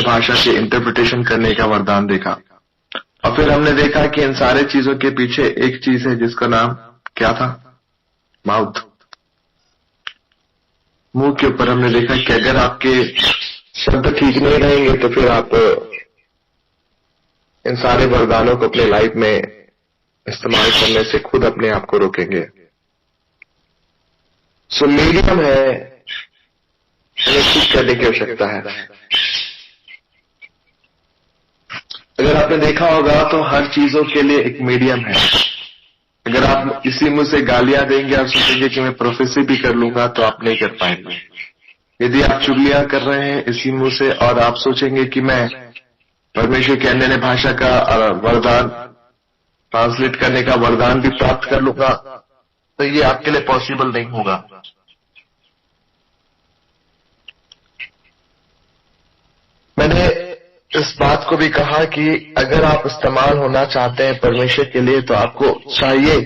भाषा के इंटरप्रिटेशन करने का वरदान देखा। और फिर हमने देखा कि इन सारे चीजों के पीछे एक चीज है जिसका नाम क्या था? माउथ। मुंह के ऊपर हमने देखा कि अगर आपके शब्द ठीक नहीं रहेंगे तो फिर आप इन सारे वरदानों को अपने लाइफ में इस्तेमाल करने से खुद अपने आप को रोकेंगे। सो मीडियम है, हमें ठीक करने की आवश्यकता है। अगर आपने देखा होगा तो हर चीजों के लिए एक मीडियम है। अगर आप इसी मुंह से गालियां देंगे और सोचेंगे कि मैं प्रोफेसी भी कर लूंगा तो आप नहीं कर पाएंगे। यदि आप चुगलियां कर रहे हैं इसी मुंह से और आप सोचेंगे कि मैं परमेश्वर के अन्य भाषा का वरदान ट्रांसलेट करने का वरदान भी प्राप्त कर लूंगा, तो ये आपके लिए पॉसिबल नहीं होगा। मैंने इस बात को भी कहा कि अगर आप इस्तेमाल होना चाहते हैं परमेश्वर के लिए तो आपको चाहिए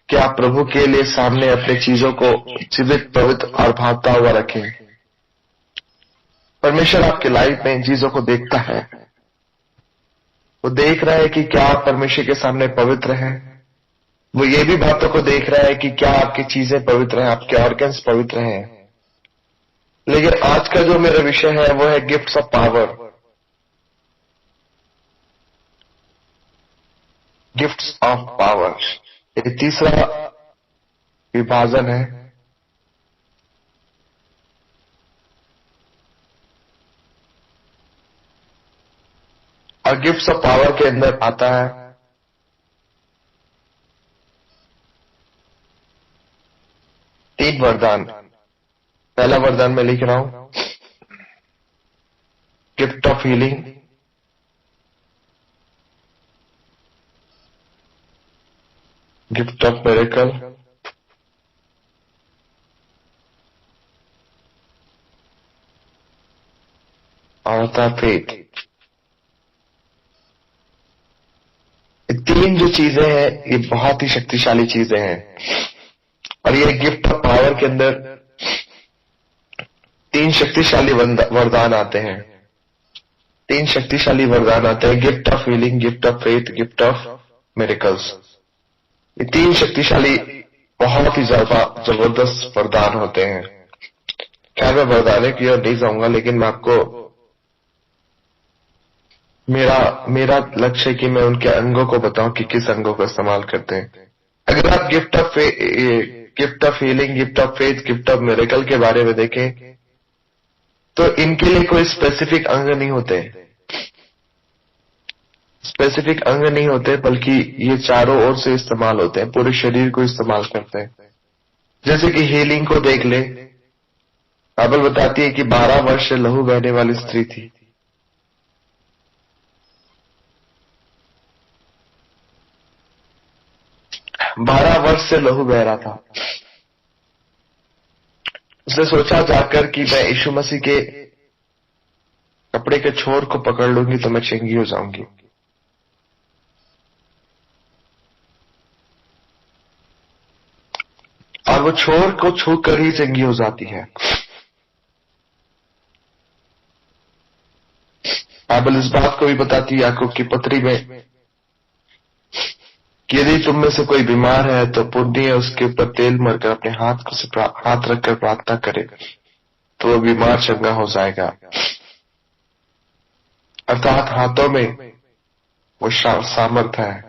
कि आप प्रभु के लिए सामने अपनी चीजों को जीवित, पवित्र और भावता हुआ रखें। परमेश्वर आपकी लाइफ में इन चीजों को देखता है। वो देख रहा है कि क्या आप परमेश्वर के सामने पवित्र हैं। वो ये भी बातों को देख रहा है कि क्या आपकी चीजें पवित्र हैं, आपके ऑर्गन्स पवित्र हैं। लेकिन आज का जो मेरा विषय है वो है gifts of power. Gifts of power, ये तीसरा विभाजन है। और गिफ्ट्स ऑफ पावर के अंदर आता है 3 वरदान। पहला वरदान मैं लिख रहा हूं, gift of healing, gift of miracle, और होता है फेथ। ये 3 जो चीजें हैं ये बहुत ही शक्तिशाली चीजें हैं। और ये गिफ्ट ऑफ पावर के अंदर 3 शक्तिशाली वरदान आते हैं। 3 शक्तिशाली वरदान आते हैं, gift of healing, gift of faith, gift of miracles. ये 3 शक्तिशाली बहुत ही जबरदस्त वरदान होते हैं। खैर मैं वरदान की ओर नहीं जाऊंगा, लेकिन मैं आपको मेरा लक्ष्य है कि मैं उनके अंगों को बताऊं कि किस अंगों को इस्तेमाल करते हैं। अगर आप gift of healing, gift of faith, gift of miracle के बारे में देखें तो इनके लिए कोई स्पेसिफिक अंग नहीं होते। स्पेसिफिक अंग नहीं होते, बल्कि ये चारों ओर से इस्तेमाल होते हैं, पूरे शरीर को इस्तेमाल करते हैं। जैसे कि हीलिंग को देख ले, बाइबल बताती है कि 12 वर्ष से लहू बहने वाली स्त्री थी। बारह वर्ष से लहू बह रहा था। उसने सोचा जाकर कि मैं यीशु मसीह के कपड़े के छोर को पकड़ लूंगी तो मैं चंगी हो जाऊंगी। और वो छोर को छू कर ही चंगी हो जाती है। बाइबल इस बात को भी बताती है याकूब की पत्री में कि यदि तुम में से कोई बीमार है तो पुण्य उसके ऊपर तेल मरकर अपने हाथ रखकर प्रार्थना करे तो वो बीमार चंगा हो जाएगा। अर्थात हाथों में वो सामर्थ है।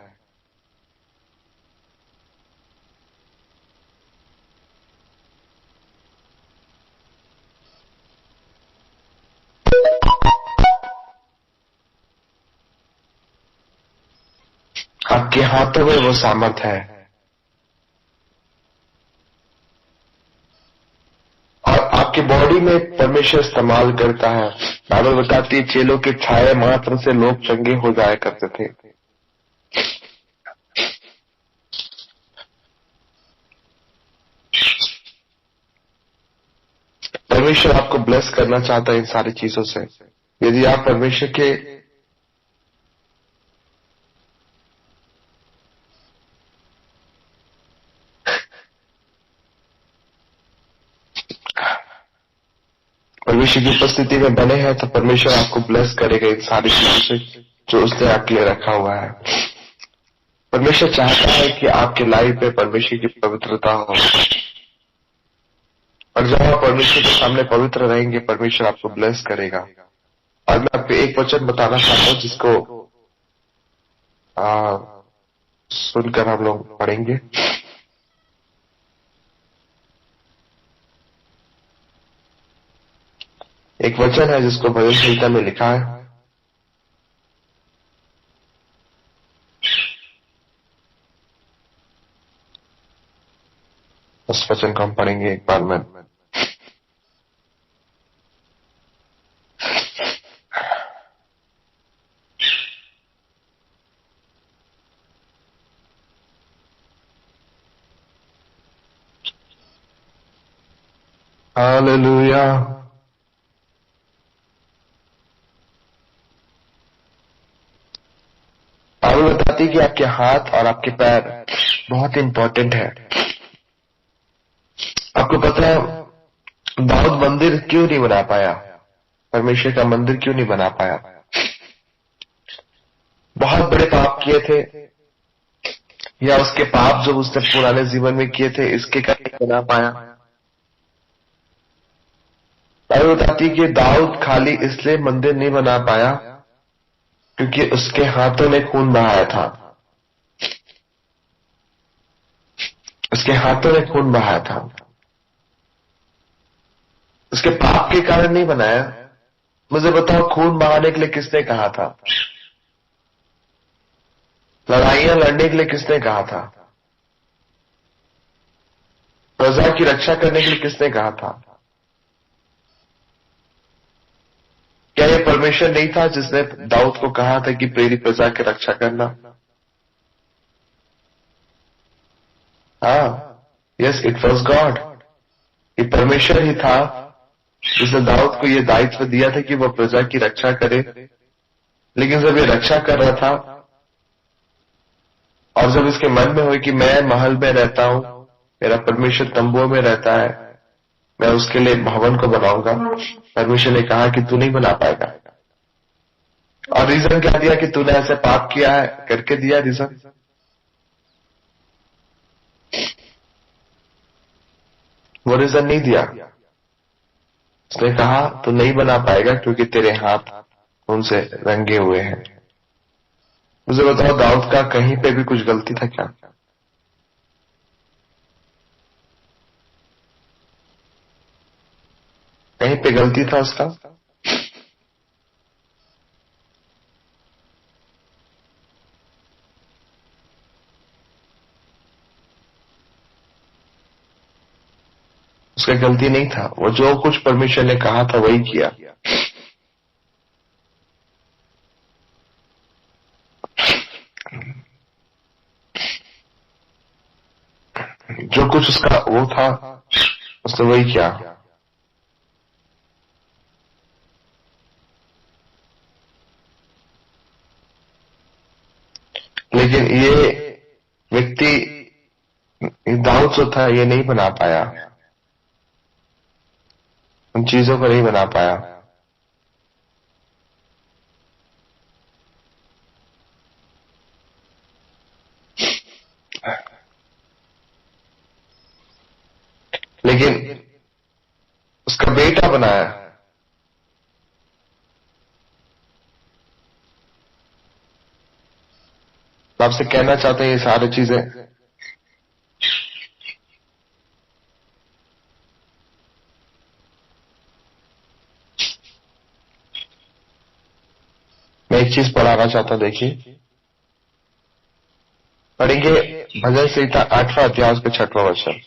आपके हाथों में वो सामर्थ है। और आपकी बॉडी में परमेश्वर इस्तेमाल करता है। बाइबल बताती है चेलों के छाए मात्र से लोग चंगे हो जाया करते थे। परमेश्वर आपको ब्लेस करना चाहता है इन सारी चीजों से। यदि आप परमेश्वर के परमेश्वर की उपस्थिति में बने हैं तो परमेश्वर आपको ब्लेस करेगा इन सारी चीजों से जो उसने आपके लिए रखा हुआ है। परमेश्वर चाहता है कि आपके लाइफ में परमेश्वर की पवित्रता हो, और जब आप परमेश्वर के सामने पवित्र रहेंगे परमेश्वर आपको ब्लेस करेगा। और मैं आपको एक वचन बताना चाहता हूं जिसको सुनकर हम लोग पढ़ेंगे। एक वचन है जिसको भजन संहिता में लिखा है। उस वचन को हम पढ़ेंगे एक बार में। हालेलुया। बाइबल बताती है कि आपके हाथ और आपके पैर बहुत इंपॉर्टेंट है। आपको पता है दाऊद मंदिर क्यों नहीं बना पाया? परमेश्वर का मंदिर क्यों नहीं बना पाया? बहुत बड़े पाप किए थे, या उसके पाप जो उसने पुराने जीवन में किए थे इसके कारण बना पाया? बाइबल बताती है कि दाऊद खाली इसलिए मंदिर नहीं बना पाया क्योंकि उसके हाथों ने खून बहाया था। उसके हाथों ने खून बहाया था। उसके पाप के कारण नहीं बनाया। मुझे बताओ खून बहाने के लिए किसने कहा था? लड़ाइयां लड़ने के लिए किसने कहा था? प्रजा की रक्षा करने के लिए किसने कहा था? क्या यह परमेश्वर नहीं था जिसने दाऊद को कहा था कि मेरी प्रजा की रक्षा करना? हाँ, यस, इट वॉज गॉड। ये परमेश्वर ही था जिसने दाऊद को यह दायित्व दिया था कि वह प्रजा की रक्षा करे। लेकिन जब ये रक्षा कर रहा था और जब इसके मन में हुई कि मैं महल में रहता हूं, मेरा परमेश्वर तंबुओं में रहता है, मैं उसके लिए भवन को बनाऊंगा, परमेश्वर ने कहा कि तू नहीं बना पाएगा। और रीजन क्या दिया कि तूने ऐसे पाप किया है करके दिया रीजन। वो रीजन नहीं दिया। उसने कहा तू नहीं बना पाएगा क्योंकि तेरे हाथ उनसे रंगे हुए हैं। मुझे बताओ दाऊद का कहीं पे भी कुछ गलती था क्या? कहीं पे गलती था उसका? उसका गलती नहीं था। वो जो कुछ परमेश्वर ने कहा था वही किया। जो कुछ उसका वो था उसने वही किया। लेकिन ये व्यक्ति दाऊद जो था ये नहीं बना पाया, उन चीजों को नहीं बना पाया। लेकिन उसका बेटा बनाया। तो आपसे कहना चाहते हैं ये सारी चीजें मैं एक चीज पढ़ाना चाहता हूं। देखिए, पढ़ेंगे भजन संहिता 8वां अध्याय उसका 6वां वचन।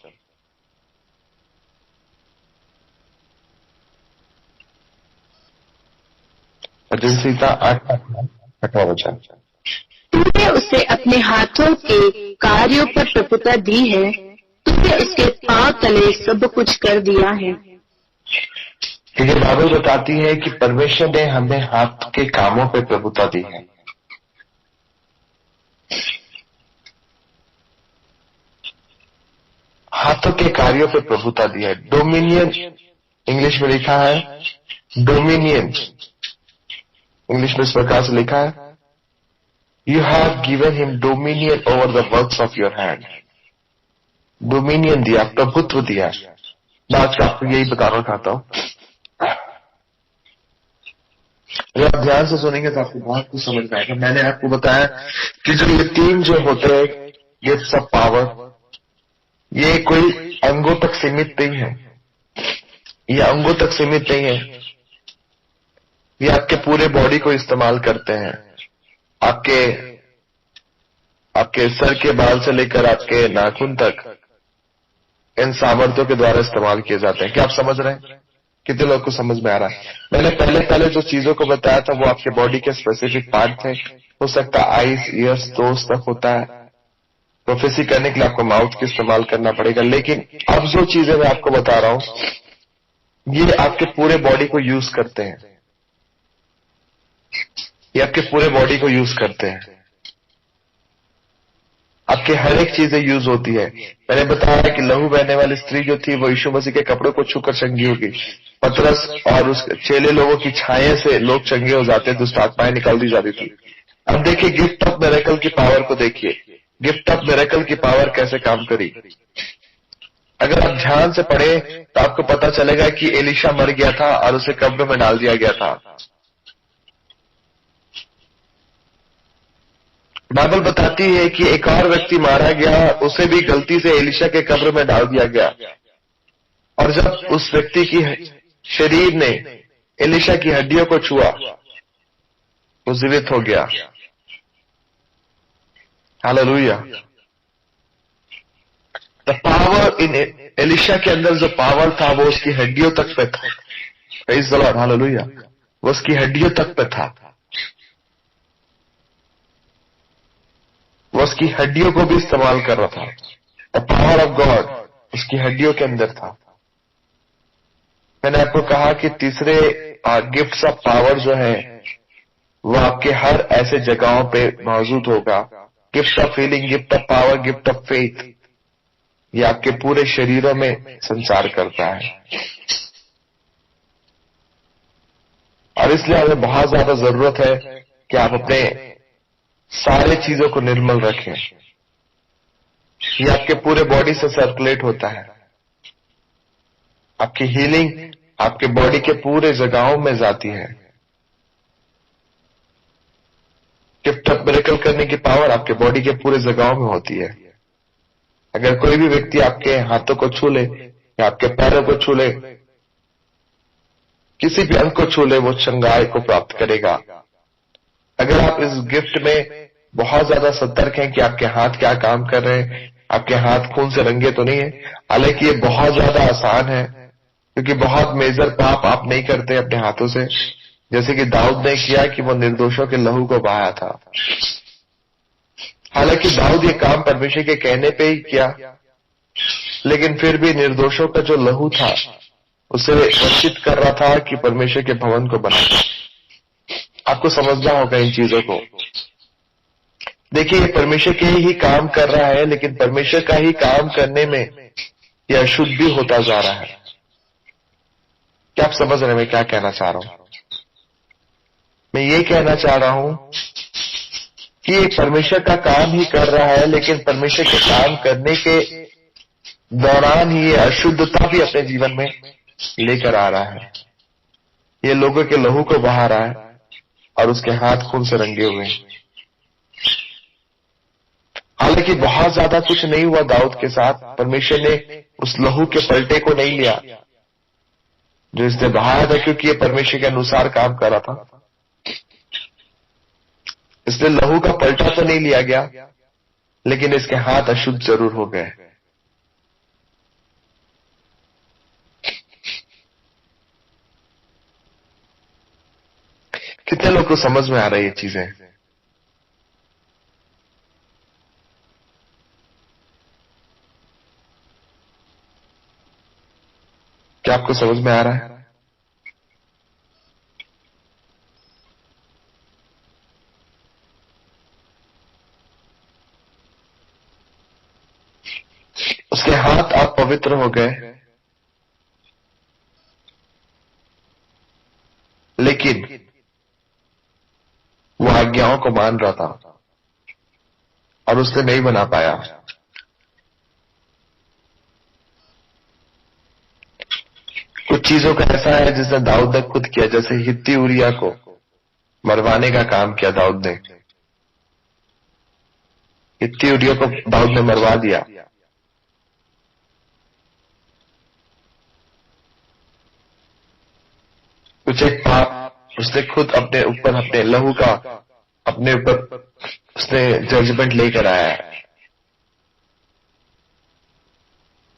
भजन संहिता 8वां 6वां वचन। तूने उसे अपने हाथों के कार्यों पर प्रभुता दी है, तूने उसके पांव तले सब कुछ कर दिया है। क्योंकि बाइबल बताती है कि परमेश्वर ने हमें हाथ के कामों पे प्रभुता दी है। हाथों के कार्यों पे प्रभुता दी है, डोमिनियन इंग्लिश में लिखा है डोमिनियन। इंग्लिश में इस प्रकार से लिखा है, you have given him dominion over the works of your hand. Dominion दिया, प्रभुत्व दिया। मैं आज आपको यही बताना चाहता हूं। अगर आप ध्यान से सुनेंगे तो आपको बहुत कुछ समझ में आएगा। मैंने आपको बताया कि जो ये तीन जो होते हैं गिफ्ट्स ऑफ पावर, ये कोई अंगों तक सीमित नहीं है। ये अंगों तक सीमित नहीं है, ये आपके पूरे बॉडी को इस्तेमाल करते हैं। आपके सर के बाल से लेकर आपके नाखून तक इन सामर्थ्यों के द्वारा इस्तेमाल किए जाते हैं। क्या आप समझ रहे हैं? कितने लोग को समझ में आ रहा है? मैंने पहले जो चीजों को बताया था वो आपके बॉडी के स्पेसिफिक पार्ट थे। हो सकता है आईज, ईयर्स, टोस तक होता है। प्रोफेसी करने के लिए आपको माउथ का इस्तेमाल करना पड़ेगा। लेकिन अब जो चीजें मैं आपको बता रहा हूं ये आपके पूरे बॉडी को यूज करते हैं। ये आपके पूरे बॉडी को यूज करते हैं। आपके हर एक चीजें यूज होती है। मैंने बताया कि लहू बहने वाली स्त्री जो थी वो यीशु मसीह के कपड़ों को छूकर चंगी होगी। पतरस और उस चेले लोगों की छाया से लोग चंगे हो जाते, दुष्ट आत्माएं निकाल दी जाती थी। अब देखिए गिफ्ट ऑफ मिरेकल की पावर को देखिए। गिफ्ट ऑफ मिरेकल की पावर कैसे काम करी। अगर आप ध्यान से पढ़े तो आपको पता चलेगा कि एलिशा मर गया था और उसे कब्र में डाल दिया गया था। बाइबल बताती है कि एक और व्यक्ति मारा गया, उसे भी गलती से एलिशा के कब्र में डाल दिया गया। और जब उस व्यक्ति की शरीर ने एलिशा की हड्डियों को छुआ, वो जीवित हो गया। Hallelujah. The power in Elisha के अंदर जो पावर था वो उसकी हड्डियों तक पे था। Praise the Lord, hallelujah. वो उसकी हड्डियों तक पे था। वो उसकी हड्डियों को भी इस्तेमाल कर रहा था। द पावर ऑफ गॉड उसकी हड्डियों के अंदर था। मैंने आपको कहा कि तीसरे गिफ्ट्स ऑफ पावर जो है वो आपके हर ऐसे जगहों पे मौजूद होगा। Gift of healing, gift of power, gift of faith, ये आपके पूरे शरीरों में संचार करता है। और इसलिए हमें बहुत ज्यादा जरूरत है कि आप अपने सारे चीजों को निर्मल रखें। ये आपके पूरे बॉडी से सर्कुलेट होता है। आपकी हीलिंग आपके बॉडी के पूरे जगहों में जाती है। गिफ्ट ऑफ मिरेकल करने की पावर आपके बॉडी के पूरे जगहों में होती है। अगर कोई भी व्यक्ति आपके हाथों को छू ले या आपके पैरों को छू ले, किसी भी अंग को छू ले, वो चंगाई को प्राप्त करेगा। अगर आप इस गिफ्ट में बहुत ज्यादा सतर्क हैं कि आपके हाथ क्या काम कर रहे हैं, आपके हाथ खून से रंगे तो नहीं है। हालांकि ये बहुत ज्यादा आसान है क्योंकि बहुत मेजर पाप आप नहीं करते अपने हाथों से, जैसे कि दाऊद ने किया कि वो निर्दोषों के लहू को बहाया था। हालांकि दाऊद ये काम परमेश्वर के कहने पे ही किया, लेकिन फिर भी निर्दोषों का जो लहू था उसे वंचित कर रहा था कि परमेश्वर के भवन को बना। आपको समझना होगा इन चीजों को। देखिए ये परमेश्वर के ही काम कर रहा है, लेकिन परमेश्वर का ही काम करने में यह अशुद्ध भी होता जा रहा है। क्या आप समझ रहे हैं मैं क्या कहना चाह रहा हूं? मैं ये कहना चाह रहा हूं कि ये परमेश्वर का काम ही कर रहा है, लेकिन परमेश्वर के काम करने के दौरान ही ये अशुद्धता भी अपने जीवन में लेकर आ रहा है। ये लोगों के लहू को बहा रहा है और उसके हाथ खून से रंगे हुए हैं। हालांकि बहुत ज्यादा कुछ नहीं हुआ दाऊद के साथ। परमेश्वर ने उस लहू के पलटे को नहीं लिया जो इसने बहाया था, क्योंकि ये परमेश्वर के अनुसार काम कर रहा था। इसलिए लहू का पलटा तो नहीं लिया गया, लेकिन इसके हाथ अशुद्ध जरूर हो गए। कितने लोग को समझ में आ रही है ये चीजें? क्या आपको समझ में आ रहा है? उसके हाथ आप पवित्र हो गए, आज्ञाओं को मान रहा था और उसने नहीं बना पाया। कुछ चीजों का ऐसा है जिसने दाऊद ने खुद किया, जैसे हित्ती उरिया को मरवाने का काम किया दाऊद ने। हित्ती उरिया को दाऊद ने मरवा दिया। कुछ एक पाप उसने खुद अपने ऊपर, अपने लहू का अपने ऊपर उसने जजमेंट लेकर आया है।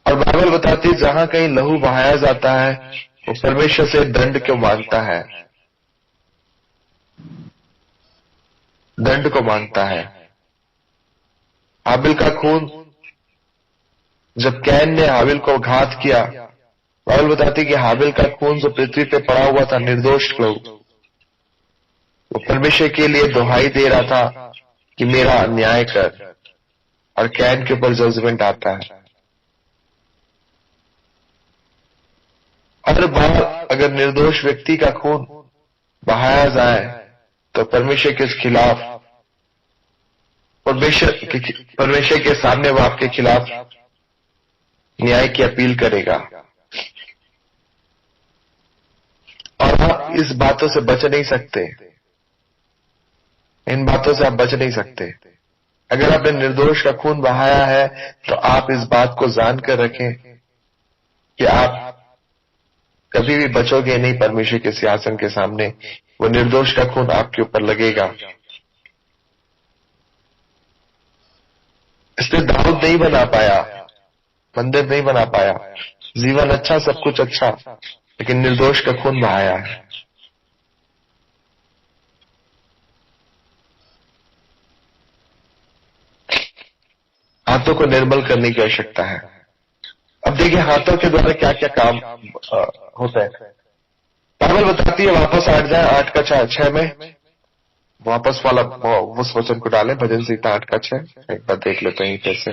और बाइबल बताती है जहां कहीं लहू बहाया जाता है वो परमेश्वर से दंड को मांगता है, दंड को मांगता है। हाबिल का खून, जब कैन ने हाबिल को घात किया, बाइबल बताती है कि हाबिल का खून जो पृथ्वी पे पड़ा हुआ था, निर्दोष लोग, वो परमेश्वर के लिए दुहाई दे रहा था कि मेरा अन्याय कर, और कैन के ऊपर जजमेंट आता है। हर बार अगर निर्दोष व्यक्ति का खून बहाया जाए तो परमेश्वर के खिलाफ, परमेश्वर के सामने वो आपके खिलाफ न्याय की अपील करेगा, और आप इस बातों से बच नहीं सकते। इन बातों से आप बच नहीं सकते। अगर आपने निर्दोष का खून बहाया है तो आप इस बात को जानकर रखें कि आप कभी भी बचोगे नहीं परमेश्वर के सिंहासन के सामने। वो निर्दोष का खून आपके ऊपर लगेगा। इसलिए दाऊद नहीं बना पाया, मंदिर नहीं बना पाया, जीवन अच्छा, सब कुछ अच्छा, लेकिन निर्दोष का खून बहाया है। हाथों को निर्मल करने की आवश्यकता है। अब देखिए हाथों के द्वारा क्या क्या काम होता है। बाइबल बताती है, वापस 8 जाए 8 का 6 में, वापस वाला उस वचन को डालें, भजन संहिता 8 का 6, एक बार देख लेते हैं कैसे।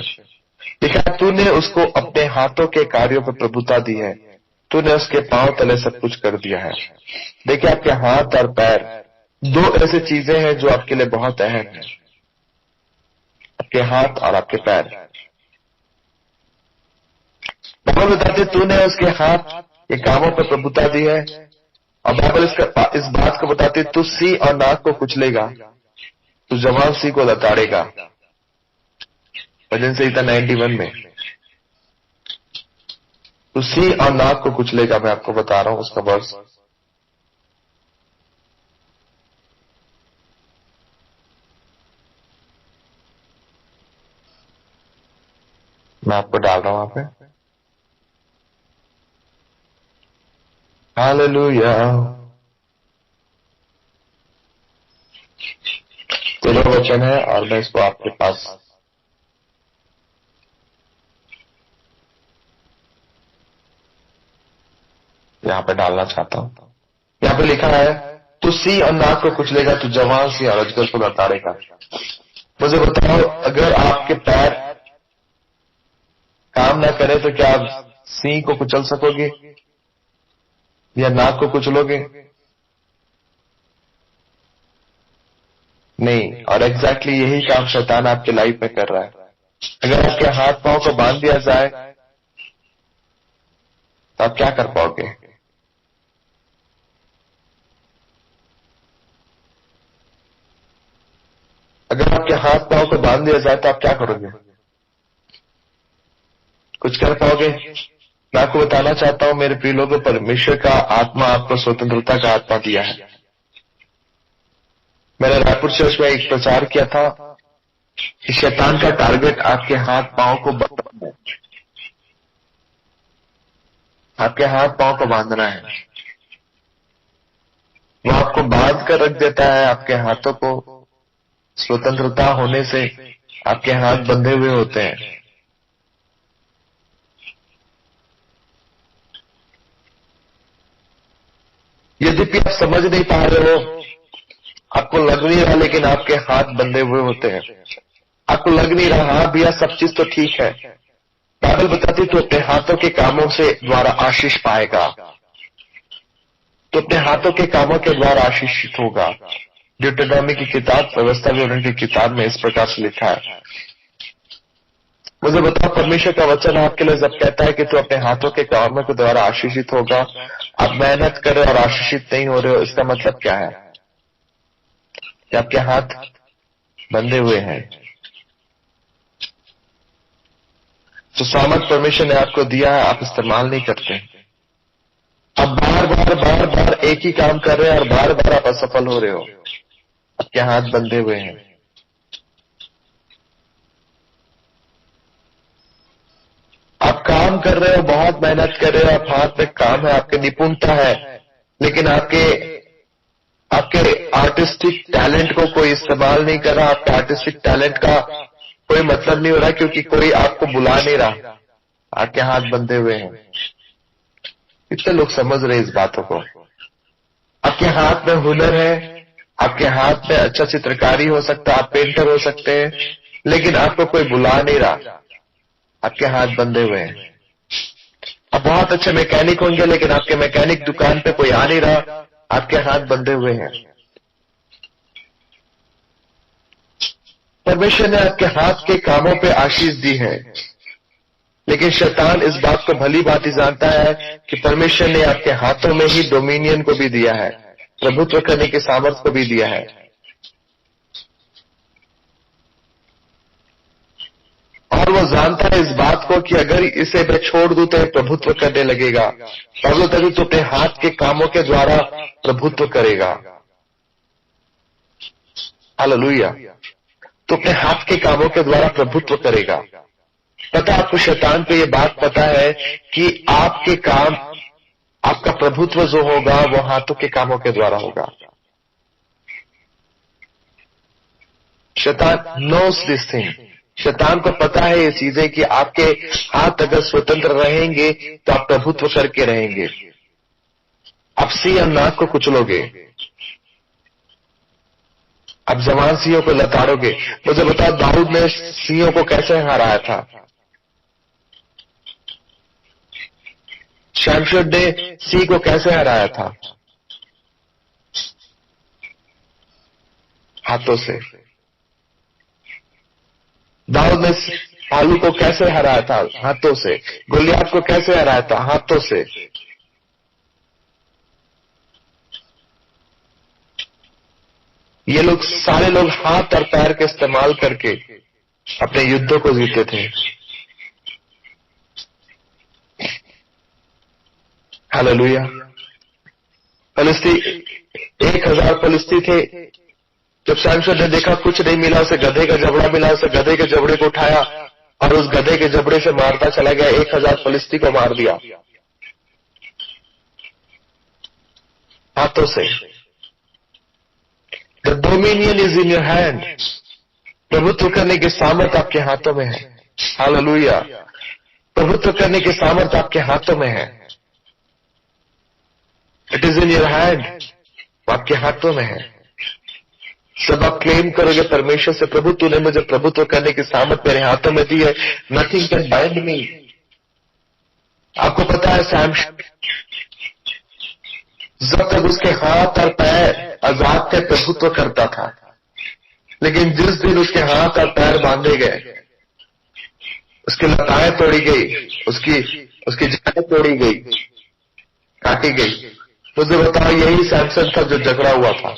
देखा, तूने उसको अपने हाथों के कार्यों पर प्रभुता दी है, तूने उसके पांव तले सब कुछ कर दिया है। देखिए, आपके हाथ और पैर दो ऐसी चीजें हैं जो आपके लिए बहुत अहम है, आपके हाथ और आपके पैर। बाइबल बताते तूने उसके हाथ के कामों पर प्रभुता दी है, और बाइबल इस बात को बताती, तू सी और नाक को कुचलेगा, तू जवान सी को लताड़ेगा। भजन संहिता 91 में तू सी और नाक को कुचलेगा। मैं आपको बता रहा हूं उसका वर्ष। मैं आपको डाल रहा हूं वहां पे। हालेलुया। तेरा वचन है और मैं इसको आपके पास यहां पे डालना चाहता हूं। यहां पे लिखा है, तू सी और नाक को कुचलेगा, तू जवान सी और अजगर को लताड़ेगा। मुझे बताओ, अगर आपके पैर काम ना करे तो क्या आप सी को कुचल सकोगे या नाक को कुचलोगे? नहीं। और एग्जैक्टली यही काम शैतान आपके लाइफ में कर रहा है। अगर आपके हाथ पांव को बांध दिया जाए तो आप क्या कर पाओगे? अगर आपके हाथ पांव को बांध दिया जाए तो आप क्या करोगे? कुछ कर पाओगे? मैं आपको बताना चाहता हूं मेरे प्रिय लोगों, परमेश्वर का आत्मा आपको स्वतंत्रता का आत्मा दिया है। मैंने रायपुर चर्च में एक प्रचार किया था कि शैतान का टारगेट आपके हाथ पांव को बांधना है, आपके हाथ पांव को बांधना है। वो आपको बांध कर रख देता है। आपके हाथों को स्वतंत्रता होने से आपके हाथ बंधे हुए होते हैं। यद्यपि आप समझ नहीं पा रहे हो, आपको लग नहीं रहा, लेकिन आपके हाथ बंधे हुए होते हैं। आपको लग नहीं रहा, हाँ भैया सब चीज तो ठीक है। बाइबल बताती तो अपने हाथों के कामों से द्वारा आशीष पाएगा, तो अपने हाथों के कामों के द्वारा आशीषित होगा। ड्यूटेरोनॉमी की किताब, व्यवस्था विवरण की किताब में इस प्रकार से लिखा है, मुझे बताओ, परमेश्वर का वचन आपके लिए जब कहता है कि तू अपने हाथों के कामों के द्वारा आशीषित होगा, आप मेहनत कर रहे हो और आशीषित नहीं हो रहे हो, इसका मतलब क्या है? कि आपके हाथ बंधे हुए हैं। जो सामर्थ परमेश्वर ने आपको दिया है, आप इस्तेमाल नहीं करते। आप बार बार एक ही काम कर रहे हैं और बार बार आप असफल हो रहे हो, आपके हाथ बंधे हुए हैं। आप काम कर रहे हो, बहुत मेहनत कर रहे हो, आप हाथ में काम है, आपकी निपुणता है, लेकिन आपके आर्टिस्टिक टैलेंट को कोई इस्तेमाल नहीं कर रहा, आपके आर्टिस्टिक टैलेंट का कोई मतलब नहीं हो रहा, क्योंकि कोई आपको बुला नहीं रहा, आपके हाथ बंधे हुए हैं। कितने लोग समझ रहे इस बातों को? आपके हाथ में हुनर है, आपके हाथ में अच्छा चित्रकारी हो सकता है, आप पेंटर हो सकते हैं, लेकिन आपको कोई बुला नहीं रहा, आपके हाथ बंधे हुए हैं। आप बहुत अच्छे मैकेनिक होंगे, लेकिन आपके मैकेनिक दुकान पे कोई आ नहीं रहा, आपके हाथ बंधे हुए हैं। परमेश्वर ने आपके हाथ के कामों पे आशीष दी है, लेकिन शैतान इस बात को भली भांति जानता है कि परमेश्वर ने आपके हाथों में ही डोमिनियन को भी दिया है, प्रभुत्व करने के सामर्थ्य को भी दिया है। और वो जानता है इस बात को कि अगर इसे मैं छोड़ दूं तो ये प्रभुत्व करने लगेगा। पौलुस तो अपने हाथ के कामों के द्वारा प्रभुत्व करेगा। हालेलुया। तो अपने हाथ के कामों के द्वारा प्रभुत्व करेगा। पता आपको, शैतान को ये बात पता है कि आपके काम, आपका प्रभुत्व जो होगा वो हाथों के कामों के द्वारा होगा। शैतान नोस दिस थिंग। शैतान को पता है ये चीजें कि आपके हाथ अगर स्वतंत्र रहेंगे तो आप प्रभुत्व करके रहेंगे। आप सिंह और नाग को कुचलोगे, आप जवान सिंहों को लताड़ोगे। मुझे बताओ, दाऊद ने सिंहों को कैसे हराया था? शमशेर ने सिंह को कैसे हराया था? हाथों से। दाऊद ने भालू को कैसे हराया था? हाथों से। गोलियत को कैसे हराया था? हाथों से। ये लोग सारे लोग हाथ और पैर के इस्तेमाल करके अपने युद्धों को जीते थे। हालेलुया। फलिस्ती 1000 फलिस्ती थे। जब शमशेर ने देखा कुछ नहीं मिला, उसे गधे का जबड़ा मिला, उसे गधे के जबड़े को उठाया और उस गधे के जबड़े से मारता चला गया। 1000 फलिस्ती को मार दिया हाथों से। The dominion is in your hand. प्रभुत्व करने की सामर्थ आपके हाथों में है। हालेलुया। प्रभुत्व करने की सामर्थ आपके हाथों में है। It is in your hand. आपके हाथों में है। जब आप क्लेम करोगे परमेश्वर से, प्रभु तूने मुझे प्रभुत्व करने की सामर्थ मेरे हाथों में दी है, नथिंग कैन बाइंड मी। आपको पता है, सैम जब तक उसके हाथ और पैर आजाद थे प्रभुत्व करता था, लेकिन जिस दिन उसके हाथ और पैर बांधे गए, उसकी लताएं तोड़ी गई, उसकी जड़ें तोड़ी गई, काटी गई। मुझे बताओ, यही सैमसन था जो झगड़ा हुआ था।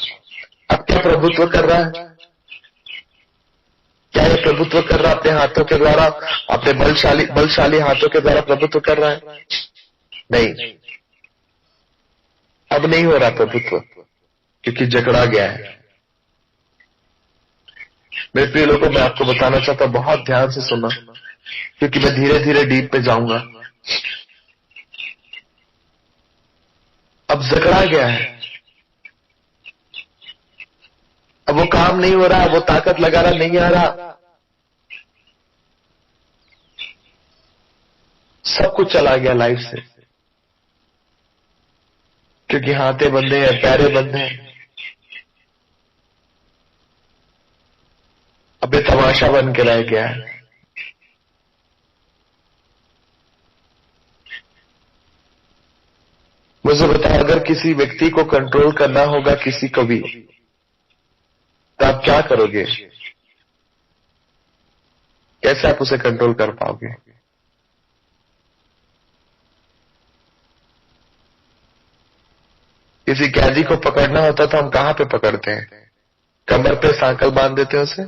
अब क्या प्रभुत्व कर रहा है? क्या ये प्रभुत्व कर रहा है अपने हाथों के द्वारा, अपने बलशाली हाथों के द्वारा प्रभुत्व कर रहा है? नहीं, अब नहीं हो रहा प्रभुत्व, क्योंकि झगड़ा गया है। मेरे प्रिय लोगों, मैं आपको बताना चाहता हूं, बहुत ध्यान से सुनना, क्योंकि मैं धीरे धीरे डीप पे जाऊंगा। अब झगड़ा गया है, अब वो काम नहीं हो रहा, वो ताकत लगा रहा नहीं आ रहा, सब कुछ चला गया लाइफ से, क्योंकि हाथे बंधे हैं, पैरे बंधे हैं। अब ये तमाशा बन के रह गया है। मुझे बताया, अगर किसी व्यक्ति को कंट्रोल करना होगा, किसी को भी, आप क्या करोगे? कैसे आप उसे कंट्रोल कर पाओगे? किसी कैदी को पकड़ना होता तो हम कहां पे पकड़ते हैं? कमर पे सांकल बांध देते हैं उसे?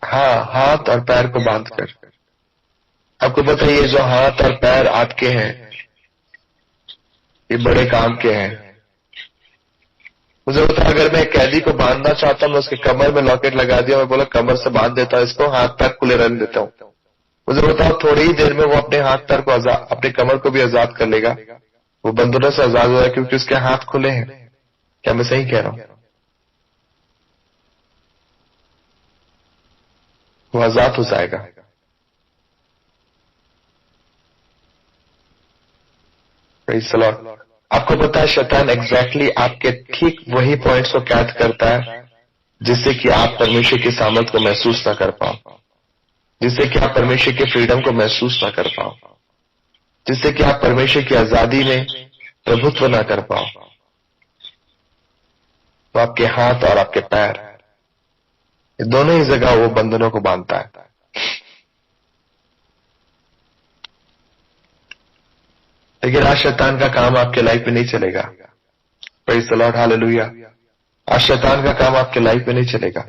हाँ, हाथ और पैर को बांधकर। आपको पता है ये जो हाथ और पैर आपके हैं, ये बड़े काम के हैं। मुझे पता अगर मैं कैदी को बांधना चाहता हूं, मैं उसके कमर में लॉकेट लगा दिया, मैं बोला कमर से बांध देता हूं इसको, हाथ पैर खुले रहने देता हूं। मुझे बताओ थोड़ी ही देर में वो अपने हाथ पैर को अपने कमर को भी आजाद कर लेगा। वो बंधनों से आजाद हो रहा है क्योंकि उसके हाथ खुले हैं। क्या मैं सही कह रहा हूं? वो आजाद हो जाएगा। Praise the Lord. आपको पता है शैतान एग्जैक्टली आपके ठीक वही पॉइंट्स को कैच करता है जिससे कि आप परमेश्वर की सामर्थ को महसूस ना कर पाओ, जिससे कि आप परमेश्वर के फ्रीडम को महसूस ना कर पाओ, जिससे कि आप परमेश्वर की आजादी में प्रभुत्व ना कर पाओ। तो आपके हाथ और आपके पैर, ये दोनों ही जगह वो बंधनों को बांधता है। लेकिन आज शैतान का काम आपके लाइफ में नहीं चलेगा। Praise the Lord, hallelujah. आज शैतान का काम आपके लाइफ में नहीं चलेगा।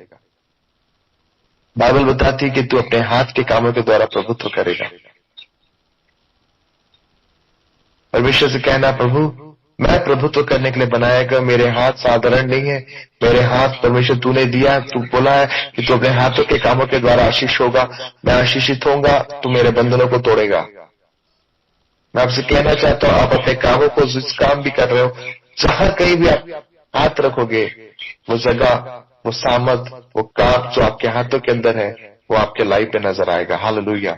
बाइबल बताती है कि तू अपने हाथ के कामों के द्वारा प्रभुत्व करेगा। परमेश्वर से कहना, प्रभु मैं प्रभुत्व करने के लिए बनाया गया, मेरे हाथ साधारण नहीं है, मेरे हाथ परमेश्वर तूने दिया, तू बोला है कि तू अपने हाथों के कामों के द्वारा आशीष होगा, मैं आशीषित होऊंगा, तू मेरे बंधनों को तोड़ेगा। मैं आपसे कहना चाहता हूं, आप अपने कामों को जिस काम भी कर रहे हो, जहां कहीं भी आप हाथ रखोगे, वो जगह, वो सामर्थ, वो काम जो आपके हाथों के अंदर है, वो आपके लाइफ पे नजर आएगा। हालेलुया।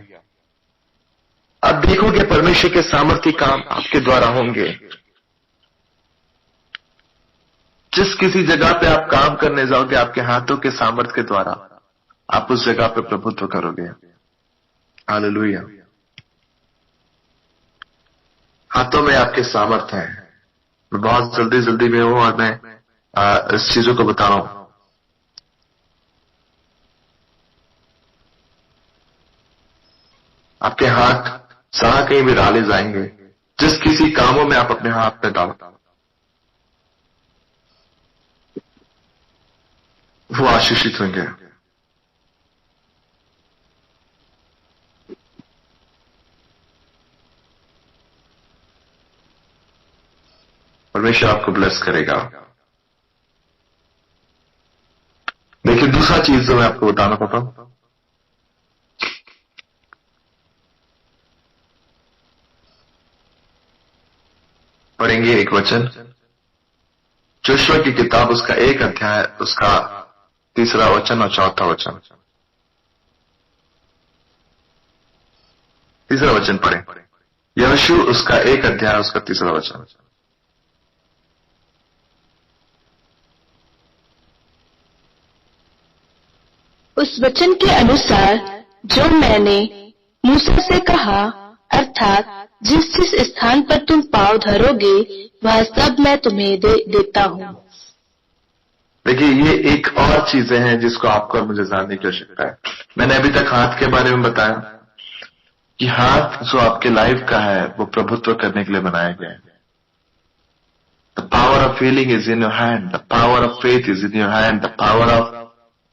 आप देखोगे परमेश्वर के सामर्थ्य काम आपके द्वारा होंगे। जिस किसी जगह पे आप काम करने जाओगे, आपके हाथों के सामर्थ्य के द्वारा आप उस जगह पे प्रभुत्व करोगे। हालेलुया। हाथों में आपके सामर्थ्य है। मैं बहुत जल्दी में हूं और मैं इस चीजों को बता रहा हूं। आपके हाथ जहां कहीं भी डाले जाएंगे, जिस किसी कामों में आप अपने हाथ पे डालो, वो आशीषित होंगे। परमेश्वर आपको ब्लेस करेगा। देखिए दूसरा चीज जो मैं आपको बताना चाहता हूं, पढ़ेंगे एक वचन, जोशुआ की किताब उसका 1 अध्याय, उसका 3 वचन और 4 वचन। 3 वचन पढ़े। यहोशू उसका 1 अध्याय, उसका 3 वचन। उस वचन के अनुसार जो मैंने मूसा से कहा, अर्थात जिस स्थान पर तुम पांव धरोगे वह सब मैं तुम्हें देता हूँ। देखिए ये एक और चीजें हैं जिसको आपको और मुझे जानने की आवश्यकता है। मैंने अभी तक हाथ के बारे में बताया कि हाथ जो आपके लाइफ का है वो प्रभुत्व करने के लिए बनाया गया है। The power of healing is in your hand, the power of faith is in your hand, the power of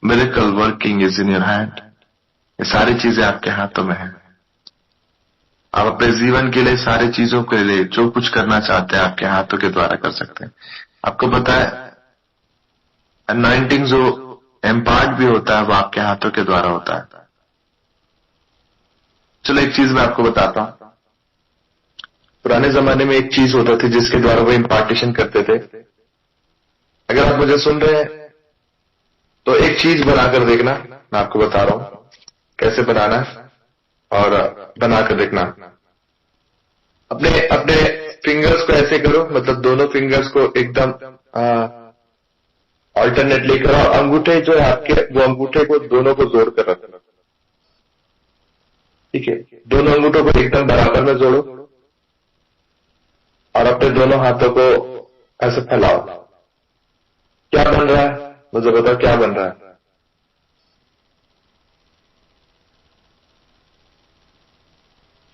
miracle working is in your hand. ये सारी चीजें आपके हाथों में है। आप अपने जीवन के लिए सारी चीजों के लिए जो कुछ करना चाहते हैं आपके हाथों के द्वारा कर सकते हैं। आपको पता है अनॉइंटिंग जो एम्पार्ट भी होता है वो आपके हाथों के द्वारा होता है। चलो एक चीज मैं आपको बताता हूं। पुराने जमाने में एक चीज होता थी जिसके द्वारा वो इम्पार्टेशन करते थे। अगर आप मुझे सुन रहे हैं तो एक चीज बनाकर देखना, मैं आपको बता रहा हूं कैसे बनाना है और बनाकर देखना। अपने अपने फिंगर्स को ऐसे करो, मतलब दोनों फिंगर्स को एकदम ऑल्टरनेटली करो। अंगूठे जो है आपके, वो अंगूठे को दोनों को जोड़ कर रखना। ठीक है, दोनों अंगूठों को एकदम बराबर में जोड़ो और अपने दोनों हाथों को ऐसे फैलाओ। क्या बन रहा है? मुझे बताओ क्या बन रहा है?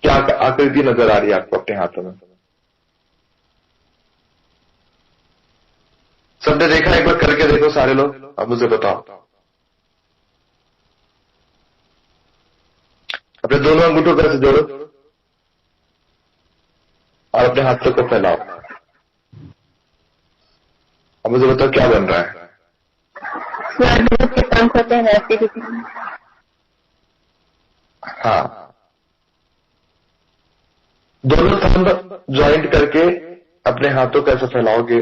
क्या आकृति नजर आ रही है आपको अपने हाथों में? सबने देखा? एक बार करके देखो सारे लोग, अब मुझे बताओ। अपने दोनों अंगूठों पर से जोड़ो और अपने हाथों को फैलाओ। अब मुझे बताओ क्या बन रहा है? स्वर्गदूत के पंख होते हैं वैसे दिखते हैं। हाँ, दोनों थंब ज्वाइंट करके अपने हाथों को ऐसे फैलाओगे।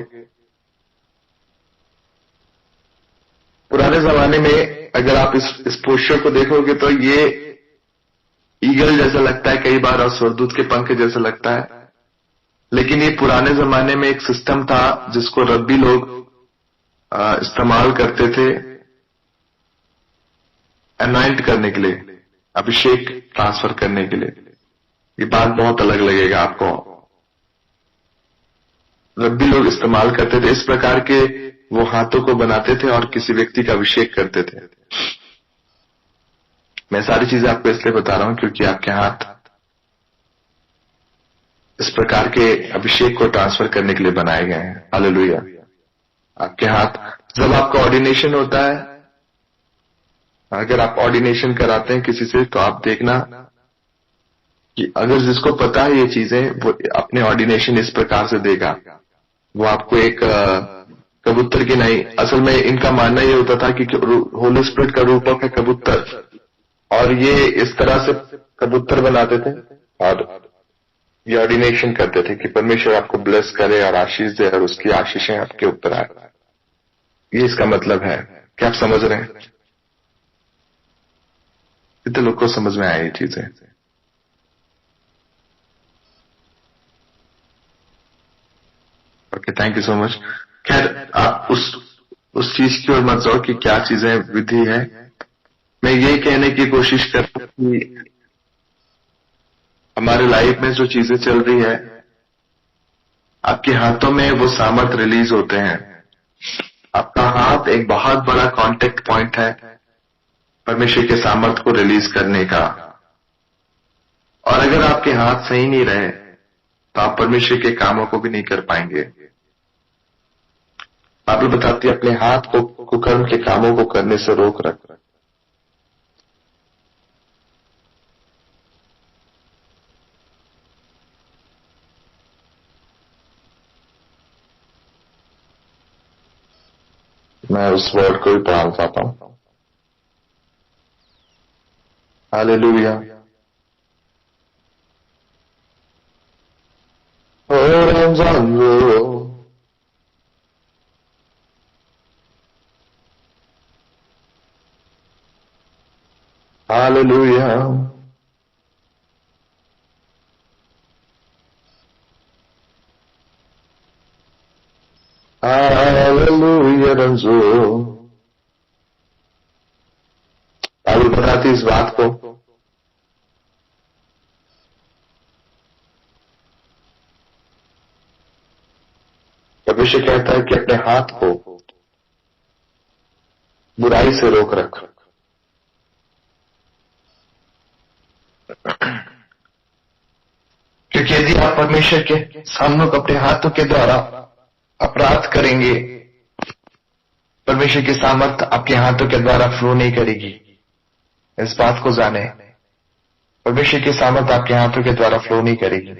पुराने जमाने में अगर आप इस पोस्चर को देखोगे तो ये ईगल जैसा लगता है कई बार और स्वर्गदूत के पंख जैसा लगता है, लेकिन ये पुराने जमाने में एक सिस्टम था जिसको रब्बी लोग इस्तेमाल करते थे अनॉइंट करने के लिए, अभिषेक ट्रांसफर करने के लिए। ये बात बहुत अलग लगेगा आपको। रब्बी लोग इस्तेमाल करते थे, इस प्रकार के वो हाथों को बनाते थे और किसी व्यक्ति का अभिषेक करते थे। मैं सारी चीजें आपको इसलिए बता रहा हूं क्योंकि आपके हाथ इस प्रकार के अभिषेक को ट्रांसफर करने के लिए बनाए गए हैं। हालेलुया। आपके हाथ, जब आपका ऑर्डिनेशन होता है, अगर आप ऑर्डिनेशन कराते हैं किसी से, तो आप देखना कि अगर जिसको पता है ये चीजें, वो अपने ऑर्डिनेशन इस प्रकार से देगा। वो आपको एक कबूतर की नहीं, असल में इनका मानना ये होता था कि होली स्पिरिट का रूपक है कबूतर, और ये इस तरह से कबूतर बनाते थे और ये ऑर्डिनेशन करते थे कि परमेश्वर आपको ब्लेस करे और आशीष दे और उसकी आशीषें आपके ऊपर आए। ये इसका मतलब है। क्या आप समझ रहे हैं? इतने लोग को समझ में आया ये चीजें। Okay, thank you so much. खैर, आप उस चीज की ओर मत जाओ कि क्या चीजें विधि है। मैं ये कहने की कोशिश करता हूं कि हमारे लाइफ में जो चीजें चल रही है, आपके हाथों में वो सामर्थ रिलीज होते हैं। आपका हाथ एक बहुत बड़ा कांटेक्ट पॉइंट है परमेश्वर के सामर्थ को रिलीज करने का। और अगर आपके हाथ सही नहीं रहे तो आप परमेश्वर के कामों को भी नहीं कर पाएंगे। बाइबल बताती है अपने हाथ को कुकर्म के कामों को करने से रोक रख। मैं उस वर्ड को भी पढ़ाना चाहता हूं। हालेलुया। हालेलुया। हालेलुया रंजो। बाइबल बताती इस बात को, परमेश्वर कहता है कि अपने हाथ को बुराई से रोक रख। क्योंकि यदि आप परमेश्वर के सामने अपने हाथों के द्वारा अपराध करेंगे, परमेश्वर की सामर्थ आपके हाथों के द्वारा फ्लो नहीं करेगी। इस बात को जाने, परमेश्वर की सामर्थ आपके हाथों के द्वारा फ्लो नहीं करेगी।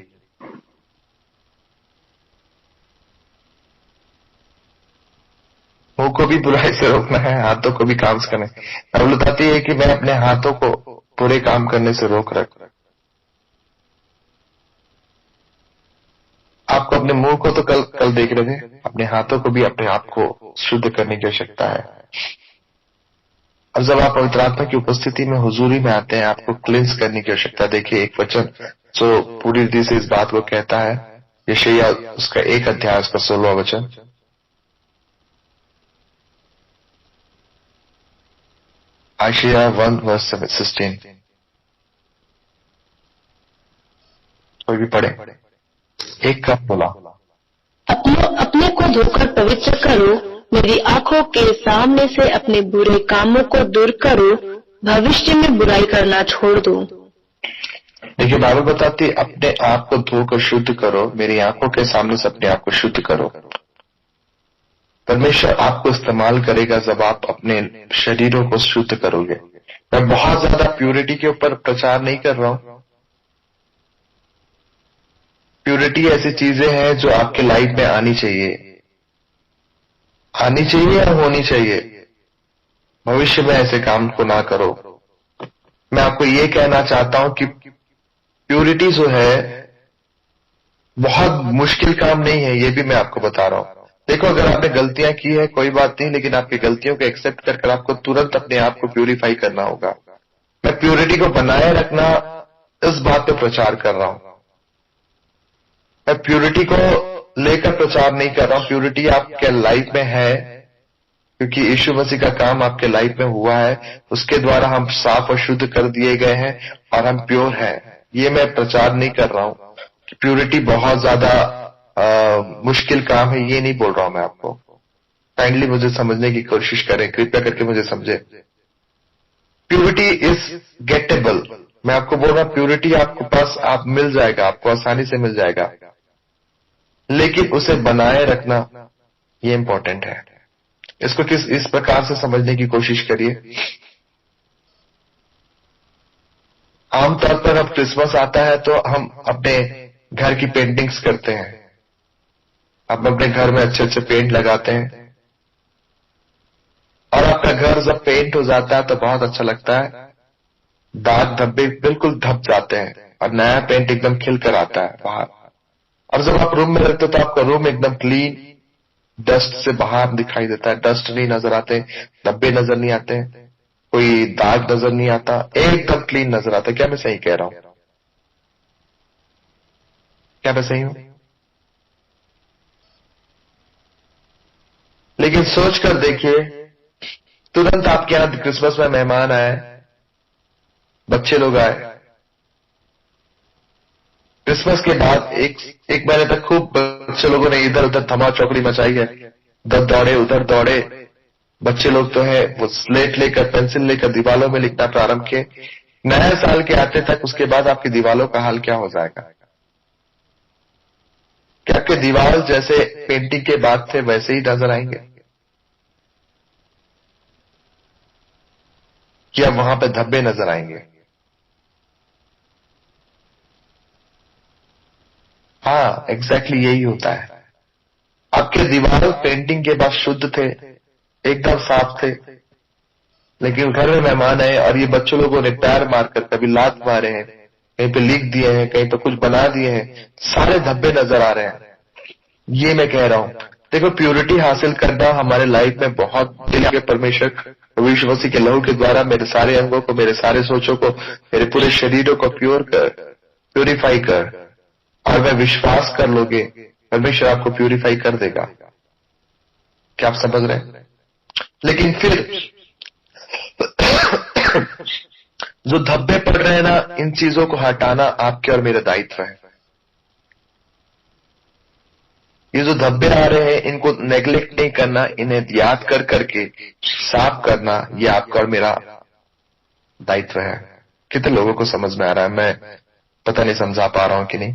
मुंह को भी बुराई से रोकना है, हाथों को भी काम से करना है। बाइबल बताती है कि मैं अपने हाथों को बुरे काम करने से रोक रख। आपको अपने मुंह को तो कल देख रहे थे, अपने हाथों को भी अपने आप को शुद्ध करने की आवश्यकता है। अब जब आप पवित्र आत्मा की उपस्थिति में हुजूरी में आते हैं, आपको क्लिंस करने की आवश्यकता। देखिए एक वचन जो पूरी रीति से इस बात को कहता है, यशायाह उसका 1 अध्याय उसका 16वां वचन। यशायाह 1:16। कोई भी पढ़े। एक कब बोला, अपने को धोकर पवित्र करो, मेरी आंखों के सामने से अपने बुरे कामों को दूर करो, भविष्य में बुराई करना छोड़ दो। देखिए, बाइबल बताती है अपने आप को धोकर शुद्ध करो, मेरी आंखों के सामने से अपने आप को शुद्ध करो। परमेश्वर आपको इस्तेमाल करेगा जब आप अपने शरीरों को शुद्ध करोगे। मैं बहुत ज्यादा प्यूरिटी के ऊपर प्रचार नहीं कर रहा हूं। प्यूरिटी ऐसी चीजें हैं जो आपके लाइफ में आनी चाहिए या होनी चाहिए। भविष्य में ऐसे काम को ना करो। मैं आपको ये कहना चाहता हूं कि प्यूरिटी जो है बहुत मुश्किल काम नहीं है, ये भी मैं आपको बता रहा हूं। देखो, अगर आपने गलतियां की है कोई बात नहीं, लेकिन आपकी गलतियों को एक्सेप्ट कर आपको तुरंत अपने आप को प्यूरिफाई करना होगा। मैं प्यूरिटी को बनाए रखना इस बात पे प्रचार कर रहा हूं। मैं प्यूरिटी को लेकर प्रचार नहीं कर रहा हूं। प्यूरिटी आपके लाइफ में है क्योंकि यीशु मसीह का काम आपके लाइफ में हुआ है। उसके द्वारा हम साफ और शुद्ध कर दिए गए हैं और हम प्योर हैं। ये मैं प्रचार नहीं कर रहा हूं कि प्यूरिटी बहुत ज्यादा मुश्किल काम है, ये नहीं बोल रहा हूं मैं आपको। काइंडली मुझे समझने की कोशिश करें, कृपया करके मुझे समझे। Purity is gettable. मैं आपको बोल रहा हूं प्यूरिटी आपको पास आप मिल जाएगा, आपको आसानी से मिल जाएगा, लेकिन उसे बनाए रखना ये इंपॉर्टेंट है। इसको इस प्रकार से समझने की कोशिश करिए। आमतौर पर अब क्रिसमस आता है तो हम अपने घर की पेंटिंग्स करते हैं। आप अपने घर में अच्छे अच्छे पेंट लगाते हैं और आपका घर जब पेंट हो जाता है तो बहुत अच्छा लगता है। दाग धब्बे बिल्कुल धप जाते हैं और नया पेंट एकदम खिल कर आता है बाहर। और जब आप रूम में रहते हो तो आपका रूम एकदम क्लीन, डस्ट से बाहर दिखाई देता है। डस्ट नहीं नजर आते, धब्बे नजर नहीं आते, कोई दाग नजर नहीं आता, एकदम क्लीन नजर आता है। क्या मैं सही कह रहा हूं? क्या मैं सही हूं? लेकिन सोच कर देखिए, तुरंत आपके यहां क्रिसमस में मेहमान आए, बच्चे लोग आए। क्रिसमस के बाद एक महीने तक खूब बच्चे लोगों ने इधर उधर धमा चौकड़ी मचाई है। इधर दौड़े उधर दौड़े। बच्चे लोग तो है वो स्लेट लेकर पेंसिल लेकर दीवालों में लिखना प्रारंभ किए। नए साल के आते तक उसके बाद आपकी दीवालों का हाल क्या हो जाएगा? क्या आपके दीवार जैसे पेंटिंग के बाद थे वैसे ही नजर आएंगे? क्या वहां पे धब्बे नजर आएंगे? हाँ, एग्जैक्टली यही होता है। आपके दीवार पेंटिंग के बाद शुद्ध थे, एकदम साफ थे, लेकिन घर में मेहमान आए और ये बच्चों लोगों ने पैर मारकर कभी लात मारे हैं, कहीं पे लिख दिए हैं, कहीं तो कुछ बना दिए हैं, सारे धब्बे नजर आ रहे हैं। ये मैं कह रहा हूं। देखो, प्यूरिटी हासिल करना हमारे लाइफ में बहुत के परमेश्वर यीशु मसीह के लहू के द्वारा मेरे सारे अंगों को, मेरे सारे सोचों को, मेरे पूरे शरीरों को प्यूरिफाई कर, और मैं विश्वास कर लोगे, परमेश्वर आपको प्यूरिफाई कर देगा। क्या आप समझ रहे हैं? लेकिन फिर जो धब्बे पड़ रहे हैं ना, इन चीजों को हटाना आपके और मेरा दायित्व है। ये जो धब्बे आ रहे हैं इनको नेग्लेक्ट नहीं करना, इन्हें याद कर करके साफ करना, ये आपका और मेरा दायित्व है। कितने लोगों को समझ में आ रहा है? मैं पता नहीं समझा पा रहा हूं कि नहीं।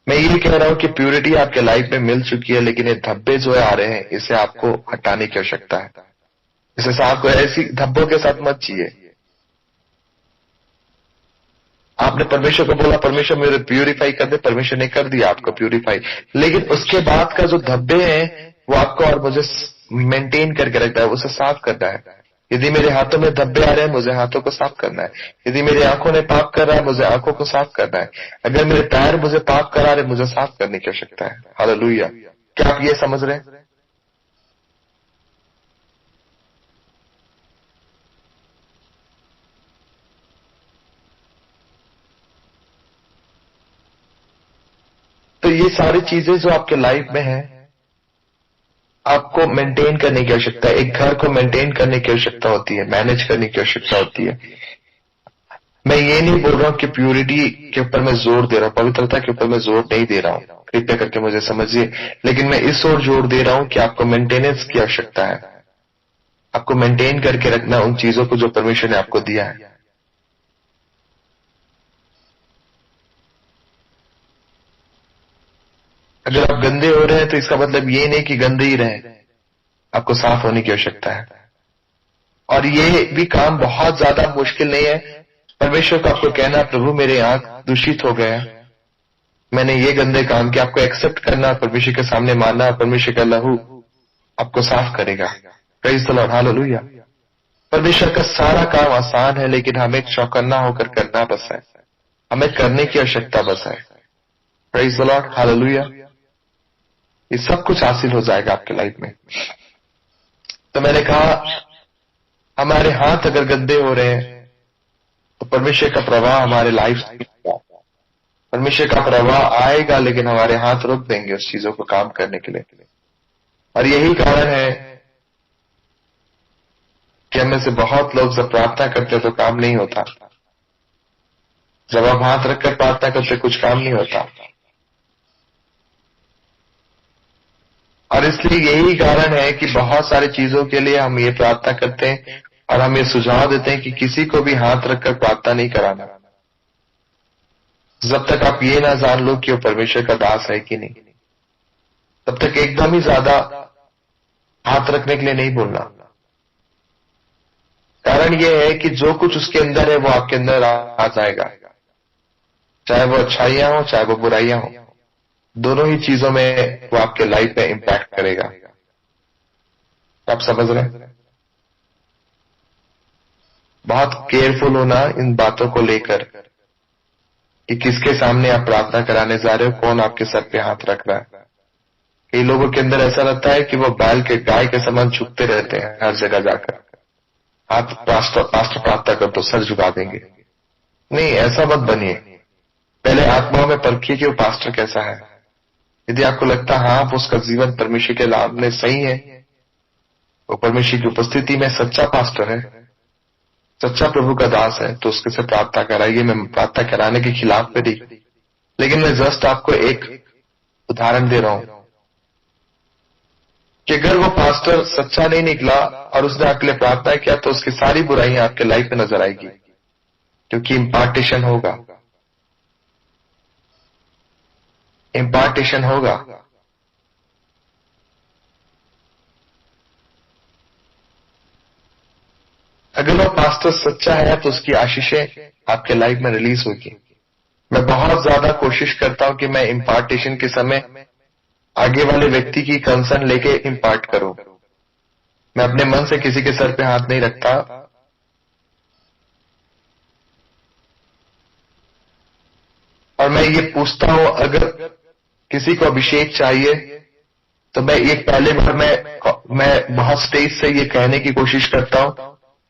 मैं ये कह रहा हूं कि प्यूरिटी आपके लाइफ में मिल चुकी है, लेकिन ये धब्बे जो आ रहे हैं इसे आपको हटाने की आवश्यकता है। इसे साफ को ऐसी धब्बों के साथ मत जिए। आपने परमेश्वर को बोला परमेश्वर मेरे प्यूरिफाई कर दे, परमेश्वर ने कर दिया आपको प्यूरिफाई, लेकिन उसके बाद का जो धब्बे हैं वो आपको और मुझे मेंटेन करके रखना है, उसे साफ करना है। यदि मेरे हाथों में धब्बे आ रहे हैं, मुझे हाथों को साफ करना है। यदि मेरी आंखों ने पाप कर रहा है, मुझे आंखों को साफ करना है। अगर मेरे पैर मुझे पाप करा रहे, मुझे साफ करने की आवश्यकता है। हालेलुया। क्या आप ये समझ रहे हैं? तो ये सारी चीजें जो आपके लाइफ में है, आपको मेंटेन करने की आवश्यकता है। एक घर को मेंटेन करने की आवश्यकता होती है, मैनेज करने की आवश्यकता होती है। मैं ये नहीं बोल रहा हूं कि प्यूरिटी के ऊपर मैं जोर दे रहा हूं, पवित्रता के ऊपर मैं जोर नहीं दे रहा हूं, कृपया करके मुझे समझिए। लेकिन मैं इस ओर जोर दे रहा हूं कि आपको मेंटेनेंस की आवश्यकता है, आपको मेंटेन करके रखना उन चीजों को जो परमेश्वर ने आपको दिया है। अगर आप गंदे हो रहे हैं तो इसका मतलब ये नहीं कि गंदे ही रहे, आपको साफ होने की आवश्यकता है। और ये भी काम बहुत ज्यादा मुश्किल नहीं है। परमेश्वर को आपको कहना, प्रभु मेरे आंख दूषित हो गए हैं, मैंने ये गंदे काम किया, आपको एक्सेप्ट करना, परमेश्वर के सामने मानना, परमेश्वर का लहू आपको साफ करेगा। Praise the Lord, hallelujah. परमेश्वर का सारा काम आसान है, लेकिन हमें चौकन्ना होकर करना बस है, हमें करने की आवश्यकता बस है। Praise the Lord, hallelujah. ये सब कुछ हासिल हो जाएगा आपके लाइफ में। तो मैंने कहा, हमारे हाथ अगर गंदे हो रहे हैं तो परमेश्वर का प्रवाह हमारे लाइफ से, परमेश्वर का प्रवाह आएगा, लेकिन हमारे हाथ रोक देंगे उस चीजों को काम करने के लिए। और यही कारण है कि हमें से बहुत लोग जब प्रार्थना करते तो काम नहीं होता, जब आप हाथ रखकर प्रार्थना करते कुछ काम नहीं होता। और इसलिए यही कारण है कि बहुत सारी चीजों के लिए हम ये प्रार्थना करते हैं और हम ये सुझाव देते हैं कि किसी को भी हाथ रखकर प्रार्थना नहीं कराना, जब तक आप ये ना जान लो कि वो परमेश्वर का दास है कि नहीं, तब तक एकदम ही ज्यादा हाथ रखने के लिए नहीं बोलना। कारण ये है कि जो कुछ उसके अंदर है वो आपके अंदर आ जाएगा, चाहे वो अच्छाइयां हो चाहे वो बुराइयां हो, दोनों ही चीजों में वो आपके लाइफ में इंपैक्ट करेगा। आप समझ रहे हैं? बहुत केयरफुल होना इन बातों को लेकर कि किसके सामने आप प्रार्थना कराने जा रहे हो, कौन आपके सर पे हाथ रख रहा है। कई लोगों के अंदर ऐसा रहता है कि वो बैल के गाय के समान झुकते रहते हैं हर जगह जाकर, हाथ पास्टर प्रार्थना कर तो सर झुका देंगे। नहीं, ऐसा मत बनिए। पहले आत्माओं में परखिए कि वो पास्टर कैसा है। यदि आपको लगता है आप उसका जीवन परमेश्वर के लाभ में सही है, वो परमेश्वर की उपस्थिति में सच्चा पास्टर है, सच्चा प्रभु का दास है, तो उसके से प्रार्थना कराइए। मैं प्रार्थना कराने के खिलाफ पे नहीं, लेकिन मैं जस्ट आपको एक उदाहरण दे रहा हूं कि अगर वो पास्टर सच्चा नहीं निकला और उसने आपके लिए प्रार्थना किया तो उसकी सारी बुराइयां आपके लाइफ में नजर आएगी, क्योंकि इम्पार्टेशन होगा, इम्पार्टेशन होगा। अगर वो पास्टर सच्चा है तो उसकी आशीषें आपके लाइफ में रिलीज होगी। मैं बहुत ज्यादा कोशिश करता हूं कि मैं इम्पार्टेशन के समय आगे वाले व्यक्ति की कंसर्न लेके इम्पार्ट करूं। मैं अपने मन से किसी के सर पे हाथ नहीं रखता, और मैं ये पूछता हूं, अगर किसी को अभिषेक चाहिए तो मैं ये पहले बार मैं बहुत स्टेज से ये कहने की कोशिश करता हूं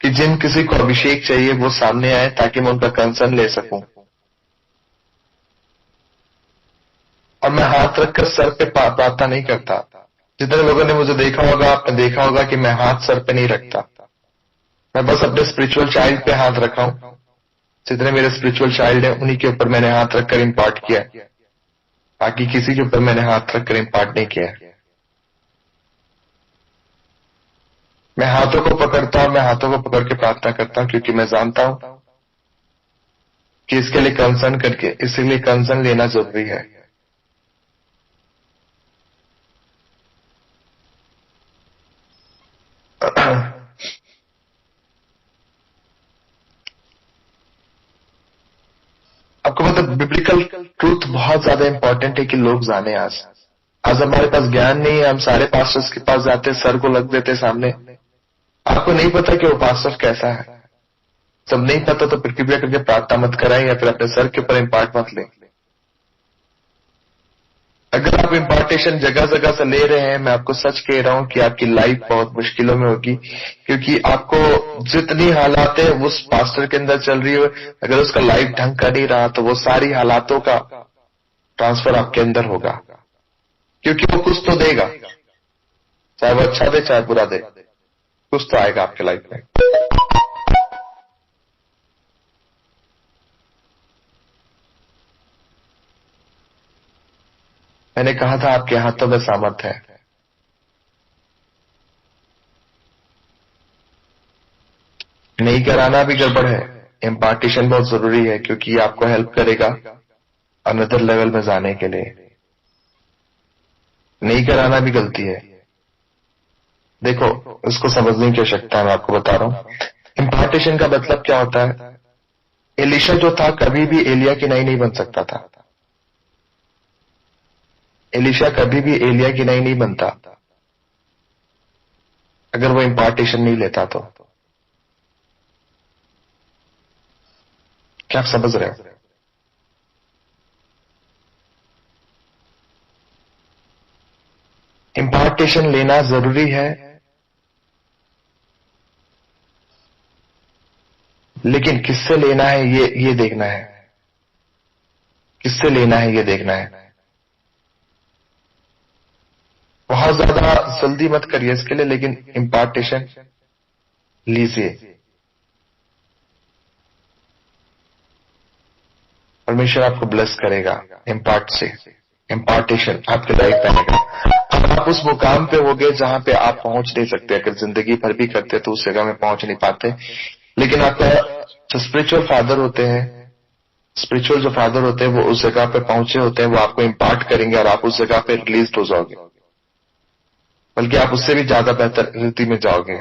कि जिन किसी को अभिषेक चाहिए वो सामने आए, ताकि मैं उनका कंसर्न ले सकूं। और मैं हाथ रखकर सर पे प्रार्थना नहीं करता। जितने लोगों ने मुझे देखा होगा, आपने देखा होगा कि मैं हाथ सर पे नहीं रखता। मैं बस अपने स्पिरिचुअल चाइल्ड पे हाथ रखा हूं। जितने मेरे स्पिरिचुअल चाइल्ड हैं उन्हीं के ऊपर मैंने हाथ रखकर इम्पार्ट किया, बाकी किसी के ऊपर मैंने हाथ रखकर इम्पार्ट नहीं किया। मैं हाथों को पकड़ता हूं, मैं हाथों को पकड़ के प्रार्थना करता हूं, क्योंकि मैं जानता हूं कि इसके लिए कंसर्न करके, इसलिए कंसर्न लेना जरूरी है। आपको मतलब बिब्लिकल ट्रूथ बहुत ज्यादा इंपॉर्टेंट है कि लोग जाने। आज हमारे पास ज्ञान नहीं है, हम सारे पास्टर्स के पास जाते, सर को लग देते सामने। आपको नहीं पता कि वो पास्टर कैसा है। सब नहीं पता तो फिर कृपया करके प्रार्थना मत कराएं, या फिर अपने सर के ऊपर इम्पार्ट मत लें। अगर आप इम्पार्टेशन जगह जगह से ले रहे हैं, मैं आपको सच कह रहा हूं कि आपकी लाइफ बहुत मुश्किलों में होगी, क्योंकि आपको जितनी हालातें उस पास्टर के अंदर चल रही हो, अगर उसका लाइफ ढंग का नहीं रहा तो वो सारी हालातों का ट्रांसफर आपके अंदर होगा, क्योंकि वो कुछ तो देगा, चाहे वो अच्छा दे चाहे बुरा दे, कुछ तो आएगा आपके लाइफ में। मैंने कहा था आपके हाथों में सामर्थ्य है। नहीं कराना भी गड़बड़ है। इम्पार्टेशन बहुत जरूरी है क्योंकि ये आपको हेल्प करेगा अनदर लेवल में जाने के लिए। नहीं कराना भी गलती है। देखो, इसको समझने की आवश्यकता है। मैं आपको बता रहा हूं इम्पार्टेशन का मतलब क्या होता है। एलिशा जो था कभी भी एलिया की नाई नहीं बन सकता था। एलिशा कभी भी एलिया की नाई नहीं बनता अगर वो इम्पार्टेशन नहीं लेता तो। क्या आप समझ रहे हो? इम्पार्टेशन लेना जरूरी है, लेकिन किससे लेना है ये देखना है। किससे लेना है ये देखना है। बहुत ज्यादा जल्दी मत करिए इसके लिए, लेकिन इम्पार्टेशन लीजिए। परमेश्वर आपको ब्लेस करेगा इम्पार्टेशन आपके लाइफ में आएगा। अब आप उस मुकाम पे होगे जहां पे आप पहुंच नहीं सकते। अगर जिंदगी भर भी करते तो उस जगह में पहुंच नहीं पाते, लेकिन आपका जो स्पिरिचुअल फादर होते हैं, स्पिरिचुअल जो फादर होते हैं, वो उस जगह पे पहुंचे होते हैं। वो आपको इम्पार्ट करेंगे और आप उस जगह पे रिलीज हो जाओगे, बल्कि आप उससे भी ज्यादा बेहतर स्थिति में जाओगे।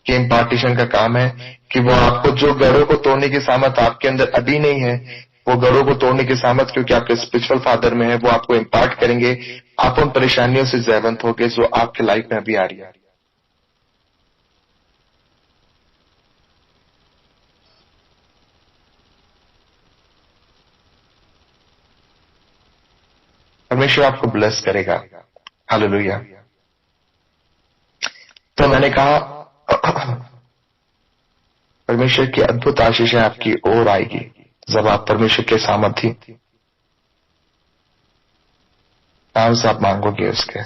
कि इम्पार्टेशन का काम है कि वो आपको जो गढ़ों को तोड़ने की सामर्थ आपके अंदर अभी नहीं है, वो गढ़ों को तोड़ने की सामर्थ क्योंकि आपके स्पिरिचुअल फादर में है, वो आपको इम्पार्ट करेंगे। आप उन परेशानियों से जयवंत होगे जो आपके लाइफ में अभी आ रही है। परमेश्वर आपको ब्लेस करेगा। हालेलुया। तो मैंने कहा परमेश्वर की अद्भुत आशीषें आपकी ओर आएगी जब आप परमेश्वर के सामर्थी नाम से आप मांगोगे उसे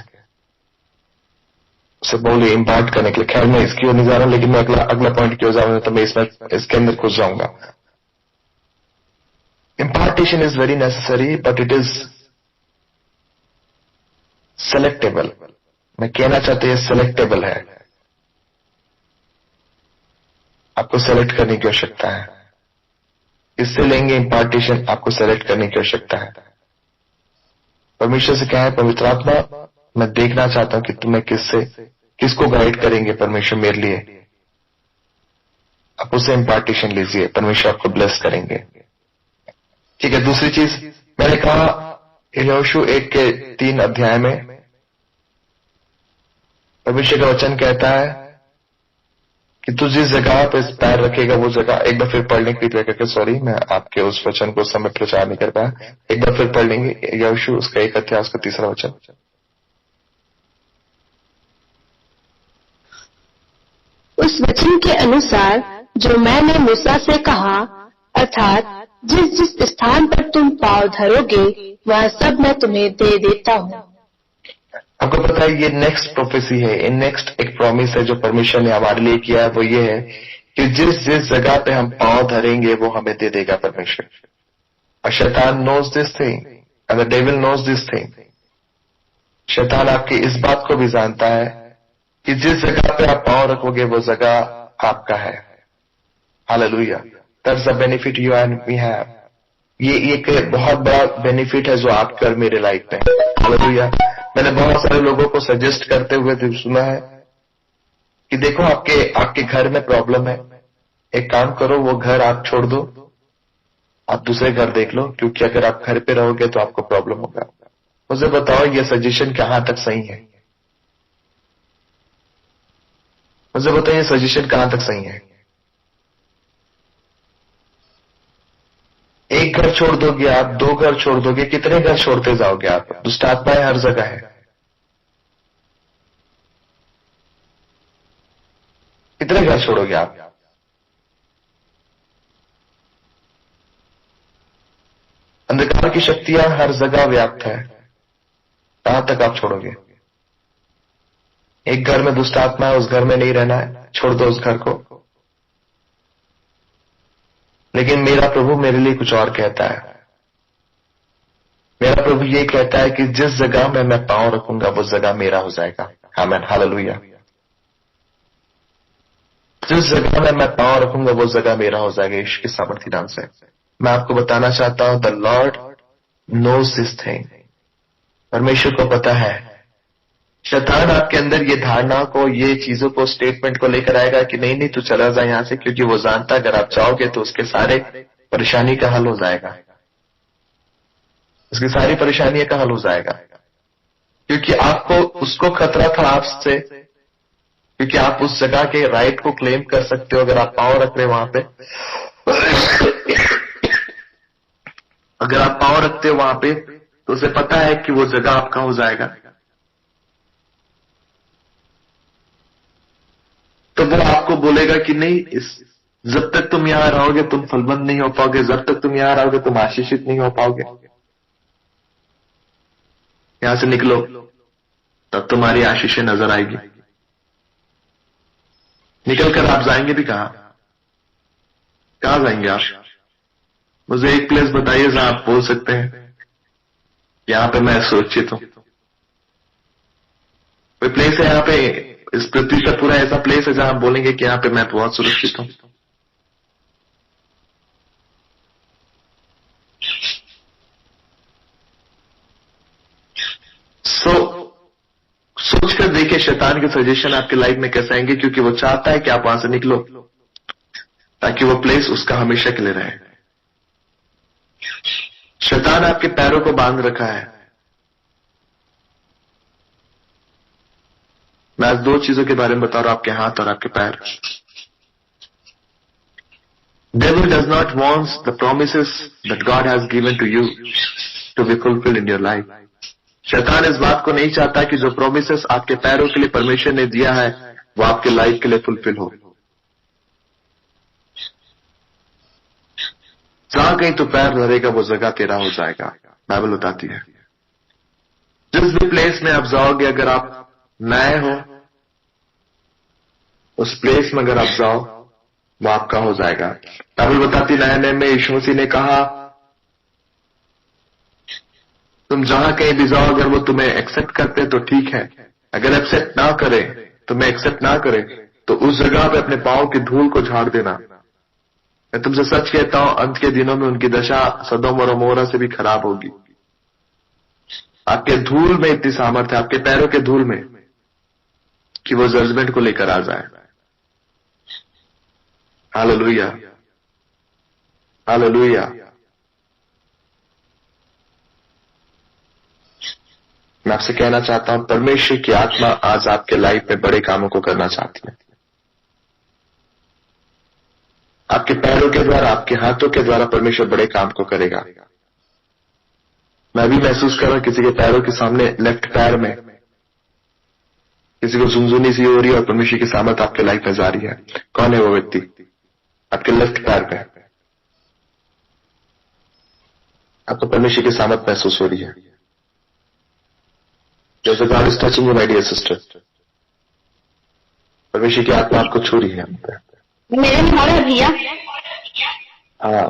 बोलिए इम्पार्ट करने के लिए। खैर मैं इसकी ओर नहीं जा रहा, लेकिन मैं अगला पॉइंट की ओर जाऊंगा तो मैं इसके अंदर घुस जाऊंगा। Impartation is very necessary but it is selectable. मैं कहना चाहते हैं सेलेक्टेबल है। आपको सेलेक्ट करने की आवश्यकता है। इससे लेंगे इम्पार्टेशन, आपको सेलेक्ट करने की आवश्यकता है। परमेश्वर से क्या है, पवित्र आत्मा मैं देखना चाहता हूं कि तुम्हें किसको गाइड करेंगे परमेश्वर मेरे लिए। आप उसे इम्पार्टेशन लीजिए, परमेश्वर आपको ब्लेस करेंगे। ठीक है। दूसरी चीज मैंने कहा यहोशू 1:3 अध्याय में परमेश्वर का वचन कहता है कि तू जिस जगह पे पैर रखेगा वो जगह, एक बार फिर पढ़ लेंगे कृपया करके। सॉरी, मैं आपके उस वचन को उस समय प्रचार नहीं कर पाया। एक बार फिर पढ़ लेंगे यहोशू उसका 1 अध्याय उसका 3 वचन। उस वचन के अनुसार जो मैंने मूसा से कहा, अर्थात जिस जिस स्थान पर तुम पांव धरोगे वह सब मैं तुम्हें दे देता हूँ। आपको पता है ये नेक्स्ट प्रोफेसी है, ये नेक्स्ट एक प्रॉमिस है जो परमेश्वर ने हमारे लिए किया है। वो ये है कि जिस जिस जगह पे हम पांव धरेंगे वो हमें दे देगा परमेश्वर। और शैतान knows this thing and the devil knows this thing. शैतान आपकी इस बात को भी जानता है कि जिस जगह पे आप पांव रखोगे वो जगह आपका है। Hallelujah. That's the benefit you and we have. ये एक बहुत बड़ा बेनिफिट है जो आपके और मेरे लाइफ में। हालेलुया। मैंने बहुत सारे लोगों को सजेस्ट करते हुए सुना है कि देखो आपके घर में प्रॉब्लम है, एक काम करो वो घर आप छोड़ दो, आप दूसरे घर देख लो, क्योंकि अगर आप घर पे रहोगे तो आपको प्रॉब्लम होगा। मुझे बताओ ये सजेशन कहां तक सही है? मुझे बताइए सजेशन कहां तक सही है? एक घर छोड़ दोगे आप, 2 घर छोड़ दोगे, कितने घर छोड़ते जाओगे आप? दुष्ट आत्माएं हर जगह है। कितने घर छोड़ोगे आप? अंधकार की शक्तियां हर जगह व्याप्त है, कहां तक आप छोड़ोगे? एक घर में दुष्ट आत्मा है, उस घर में नहीं रहना है, छोड़ दो उस घर को। लेकिन मेरा प्रभु मेरे लिए कुछ और कहता है। मेरा प्रभु ये कहता है कि जिस जगह में मैं पांव रखूंगा वो जगह मेरा हो जाएगा। आमीन, हालेलुया। जिस जगह में मैं पांव रखूंगा वो जगह मेरा हो जाएगा। यीशु के सामर्थी नाम से मैं आपको बताना चाहता हूं, the lord knows this thing. परमेश्वर को पता है। शैतान आपके अंदर ये धारणा को, ये चीजों को, स्टेटमेंट को लेकर आएगा कि नहीं नहीं तू चला जा यहां से, क्योंकि वो जानता है अगर आप जाओगे तो उसके सारे परेशानी का हल हो जाएगा, उसकी सारी परेशानियों का हल हो जाएगा। क्योंकि आपको, उसको खतरा था आपसे, क्योंकि आप उस जगह के राइट को क्लेम कर सकते हो अगर आप पांव रख रहे हो वहां पे। अगर आप पांव रखते हो वहां पे तो उसे पता है कि वो जगह आपका हो जाएगा। तो वो आपको बोलेगा कि नहीं, जब तक तुम यहां रहोगे तुम फलबंद नहीं हो पाओगे, जब तक तुम यहां रहोगे तुम आशीषित नहीं हो पाओगे। यहां से निकलो तब तुम्हारी आशीषें नजर आएगी। निकलकर आप जाएंगे भी कहां जाएंगे आप? मुझे एक प्लेस बताइए जहां आप बोल सकते हैं यहां पे मैं सुरक्षित हूं। कोई प्लेस है यहां पे, इस पृथ्वी का पूरा ऐसा प्लेस है जहां आप बोलेंगे कि यहां पे मैं बहुत सुरक्षित हूं? सोचकर देखिए शैतान के सजेशन आपके लाइफ में कैसे आएंगे, क्योंकि वो चाहता है कि आप वहां से निकलो ताकि वो प्लेस उसका हमेशा के लिए रहे। शैतान आपके पैरों को बांध रखा है। मैं आज दो चीजों के बारे में बता रहा हूं, आपके हाथ और आपके पैर। Devil does not want the promises that God has given to you to be fulfilled in your life. शैतान इस बात को नहीं चाहता कि जो प्रोमिसेस आपके पैरों के लिए परमेश्वर ने दिया है वो आपके लाइफ के लिए फुलफिल हो। जहां कहीं तो पैर धरेगा वो जगह तेरा हो जाएगा, बाइबल बताती है। जिस भी प्लेस में आप जाओगे, अगर आप नए हो उस प्लेस में अगर आप जाओ वो आपका हो जाएगा। बाइबल बताती नए में यीशु मसीह ने कहा तुम जहां कहीं भी जाओ अगर वो तुम्हें एक्सेप्ट करते तो ठीक है, अगर एक्सेप्ट ना करे, तुम्हें एक्सेप्ट ना करे तो उस जगह पे अपने पांव की धूल को झाड़ देना। मैं तुमसे सच कहता हूं अंत के दिनों में उनकी दशा सदोम और अमोरा से भी खराब होगी। आपके धूल में इतनी सामर्थ्य है, आपके पैरों के धूल में, कि वो जजमेंट को लेकर आ जाए। Hallelujah, hallelujah. मैं आपसे कहना चाहता हूं परमेश्वर की आत्मा आज आपके लाइफ में बड़े कामों को करना चाहती है। आपके पैरों के द्वारा, आपके हाथों के द्वारा परमेश्वर बड़े काम को करेगा। मैं भी महसूस कर रहा हूं किसी के पैरों के सामने, लेफ्ट पैर में किसी को झुनझुनी सी हो रही है और परमेश्वर की सामर्थ आपके लाइफ में जा रही है। कौन है वो व्यक्ति? आपके लेफ्ट पैर पे आपको परमेश्वर की सामर्थ महसूस हो रही है। जैसे God is touching you my dear sister, परमेश्वर की आत्मा आपको छू रही है। मेरे में हो रहा है भैया। हाँ,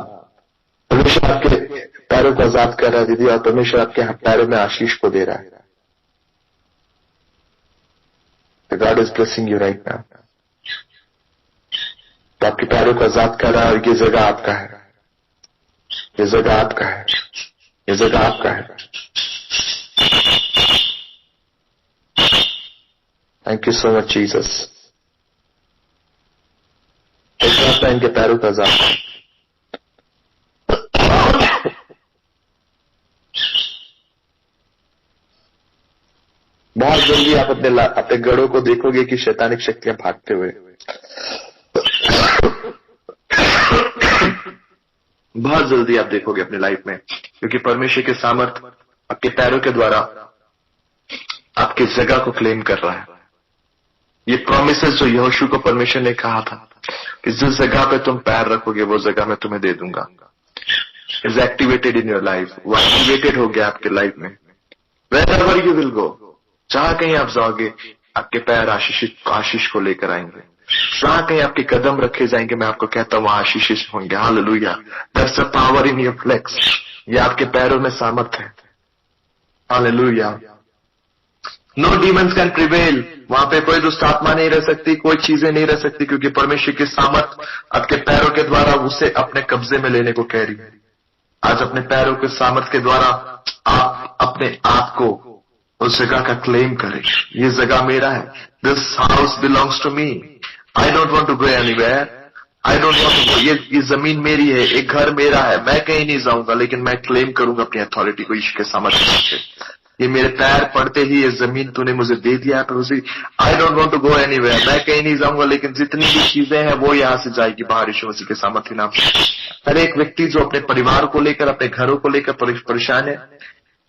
परमेश्वर आपके पैरों को आजाद कर रहा है दीदी, और परमेश्वर आपके पैरों में आशीष को दे रहा है। God is blessing you right now. तो आपके पैरों को आजाद कर रहा है और ये जगह आपका है, ये जगह आपका है, ये जगह आपका है। Thank you so much Jesus. इनके पैरों का आजाद। बहुत जल्दी आप अपने गढ़ों को देखोगे कि शैतानिक शक्तियां भागते हुए। बहुत जल्दी आप देखोगे अपने लाइफ में, क्योंकि परमेश्वर के सामर्थ आपके पैरों के द्वारा आपकी जगह को क्लेम कर रहा है। ये प्रोमिसेस जो यहोशू को परमेश्वर ने कहा था कि जिस जगह पे तुम पैर रखोगे वो जगह मैं तुम्हें दे दूंगा, is activated in your life. वो एक्टिवेटेड हो गया आपके लाइफ में। वेयरएवर यू विल गो, जहां कहीं आप जाओगे आपके पैर आशीष को लेकर आएंगे। जहां कहीं आपके कदम रखे जाएंगे मैं आपको कहता हूं वहां आशीष होंगे। Hallelujah, that's the power in your flex. ये आपके पैरों में सामर्थ है, hallelujah. No demons can prevail. वहां पे कोई दुष्ट आत्मा नहीं रह सकती, कोई चीजें नहीं रह सकती, क्योंकि परमेश्वर की सामर्थ आपके पैरों के द्वारा उसे अपने कब्जे में लेने को कह रही है। आज अपने पैरों के सामर्थ के द्वारा आप अपने आप को उस जगह का क्लेम करें। ये जगह मेरा है। This house belongs to me. I don't want to go anywhere. I don't want to go. ये जमीन मेरी है, एक घर मेरा है। मैं कहीं नहीं जाऊंगा, लेकिन मैं क्लेम करूंगा अपनी अथॉरिटी को ईश्वर के सामर्थ से। ये मेरे पैर पड़ते ही ये जमीन तूने मुझे दे दिया है प्रभु जी। I don't want to go anywhere. मैं कहीं नहीं जाऊंगा, लेकिन जितनी भी चीजें हैं वो यहां से जाएगी बाहर यीशु मसीह के सामर्थ्य नाम से। हर एक व्यक्ति जो अपने परिवार को लेकर, अपने घरों को लेकर परेशान है,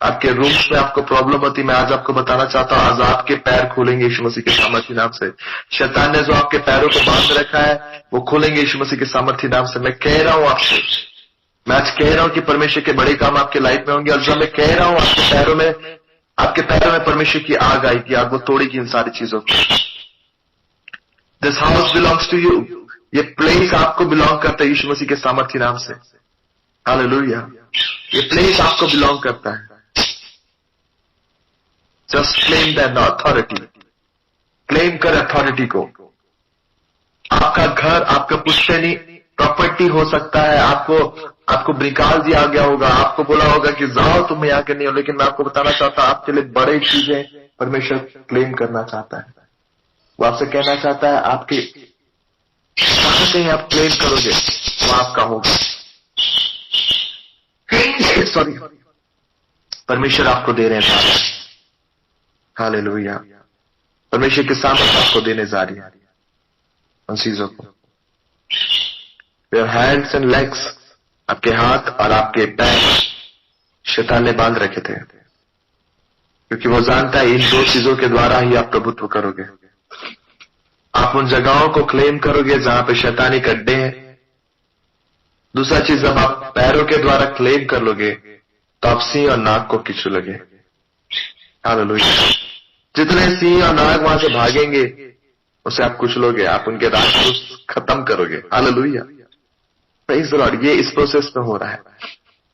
आपके रूम्स में आपको प्रॉब्लम होती, मैं आज आपको बताना चाहता हूं, आज आपके पैर खोलेंगे यीशु मसीह के सामर्थ्य नाम से। शैतान ने जो आपके पैरों को बांध रखा है वो खोलेंगे यीशु मसीह के सामर्थ्य नाम से। मैं कह रहा हूं आपसे, मैं आज कह रहा हूं कि परमेश्वर के बड़े काम आपके लाइफ में होंगे। और जो मैं कह रहा हूं आपके पैरों में परमेश्वर की आग आएगी, आग वो तोड़ेगी इन सारी चीजों को। This house belongs to you. ये प्लेस आपको बिलोंग करता है यीशु मसीह के सामर्थ्य नाम से। हालेलुया। ये प्लेस आपको बिलोंग करता है। Just claim that authority. Claim कर अथॉरिटी को। आपका घर आपका पुश्तैनी प्रॉपर्टी हो सकता है। आपको निकाल दिया गया होगा, आपको बोला होगा कि जाओ तुम यहाँ के नहीं हो, लेकिन मैं आपको बताना चाहता हूं आपके लिए बड़ी चीजें परमेश्वर क्लेम करना चाहता है। वो आपसे कहना चाहता है आपके कहां कहीं आप क्लेम करोगे वो आपका होगा। सॉरी, परमेश्वर आपको दे रहे हैं। हालेलुया। परमेश्वर के सामने आपको देने जा रही है उन चीजों को। योर हैंड्स एंड लेग्स, आपके हाथ और आपके पैर शैतान ने बांध रखे थे, क्योंकि वो जानता है इन दो चीजों के द्वारा ही आप प्रभुत्व करोगे। आप उन जगहों को क्लेम करोगे जहां पे शैतानी गड्ढे हैं। दूसरा चीज, जब आप पैरों के द्वारा क्लेम कर लोगे तो आप सिंह और नाग को खींच लोगे। हालेलुया। जितने सिंह और नाग वहां से भागेंगे उसे आप कुछ लोगे, आप उनके राज को खत्म करोगे। हालेलुया। Praise the Lord. ये इस प्रोसेस में हो रहा है।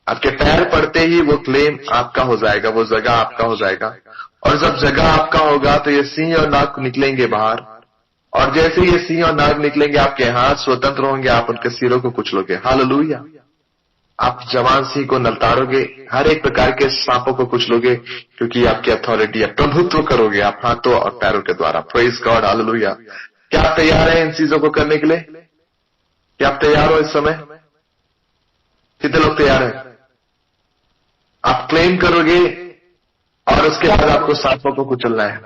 आपके पैर पड़ते ही वो क्लेम आपका हो जाएगा, वो जगह आपका हो जाएगा। और जब जगह आपका होगा तो ये सिंह और नाग निकलेंगे बाहर, और जैसे ये सिंह और नाग निकलेंगे आपके हाथ स्वतंत्र होंगे, आप उनके सिरों को कुचलोगे। हालेलुया। आप जवान सिंह को नलतारोगे, हर एक प्रकार के सांपों को कुचलोगे, क्योंकि आपकी अथॉरिटी है। प्रभुत्व करोगे आप हाथों और पैरों के द्वारा। Praise God. हालेलुया। क्या आप तैयार हैं इन चीजों को करने के लिए? क्या आप तैयार हो इस समय? कितने लोग तैयार हैं? आप क्लेम करोगे और उसके बाद आपको सांपों को कुचलना है।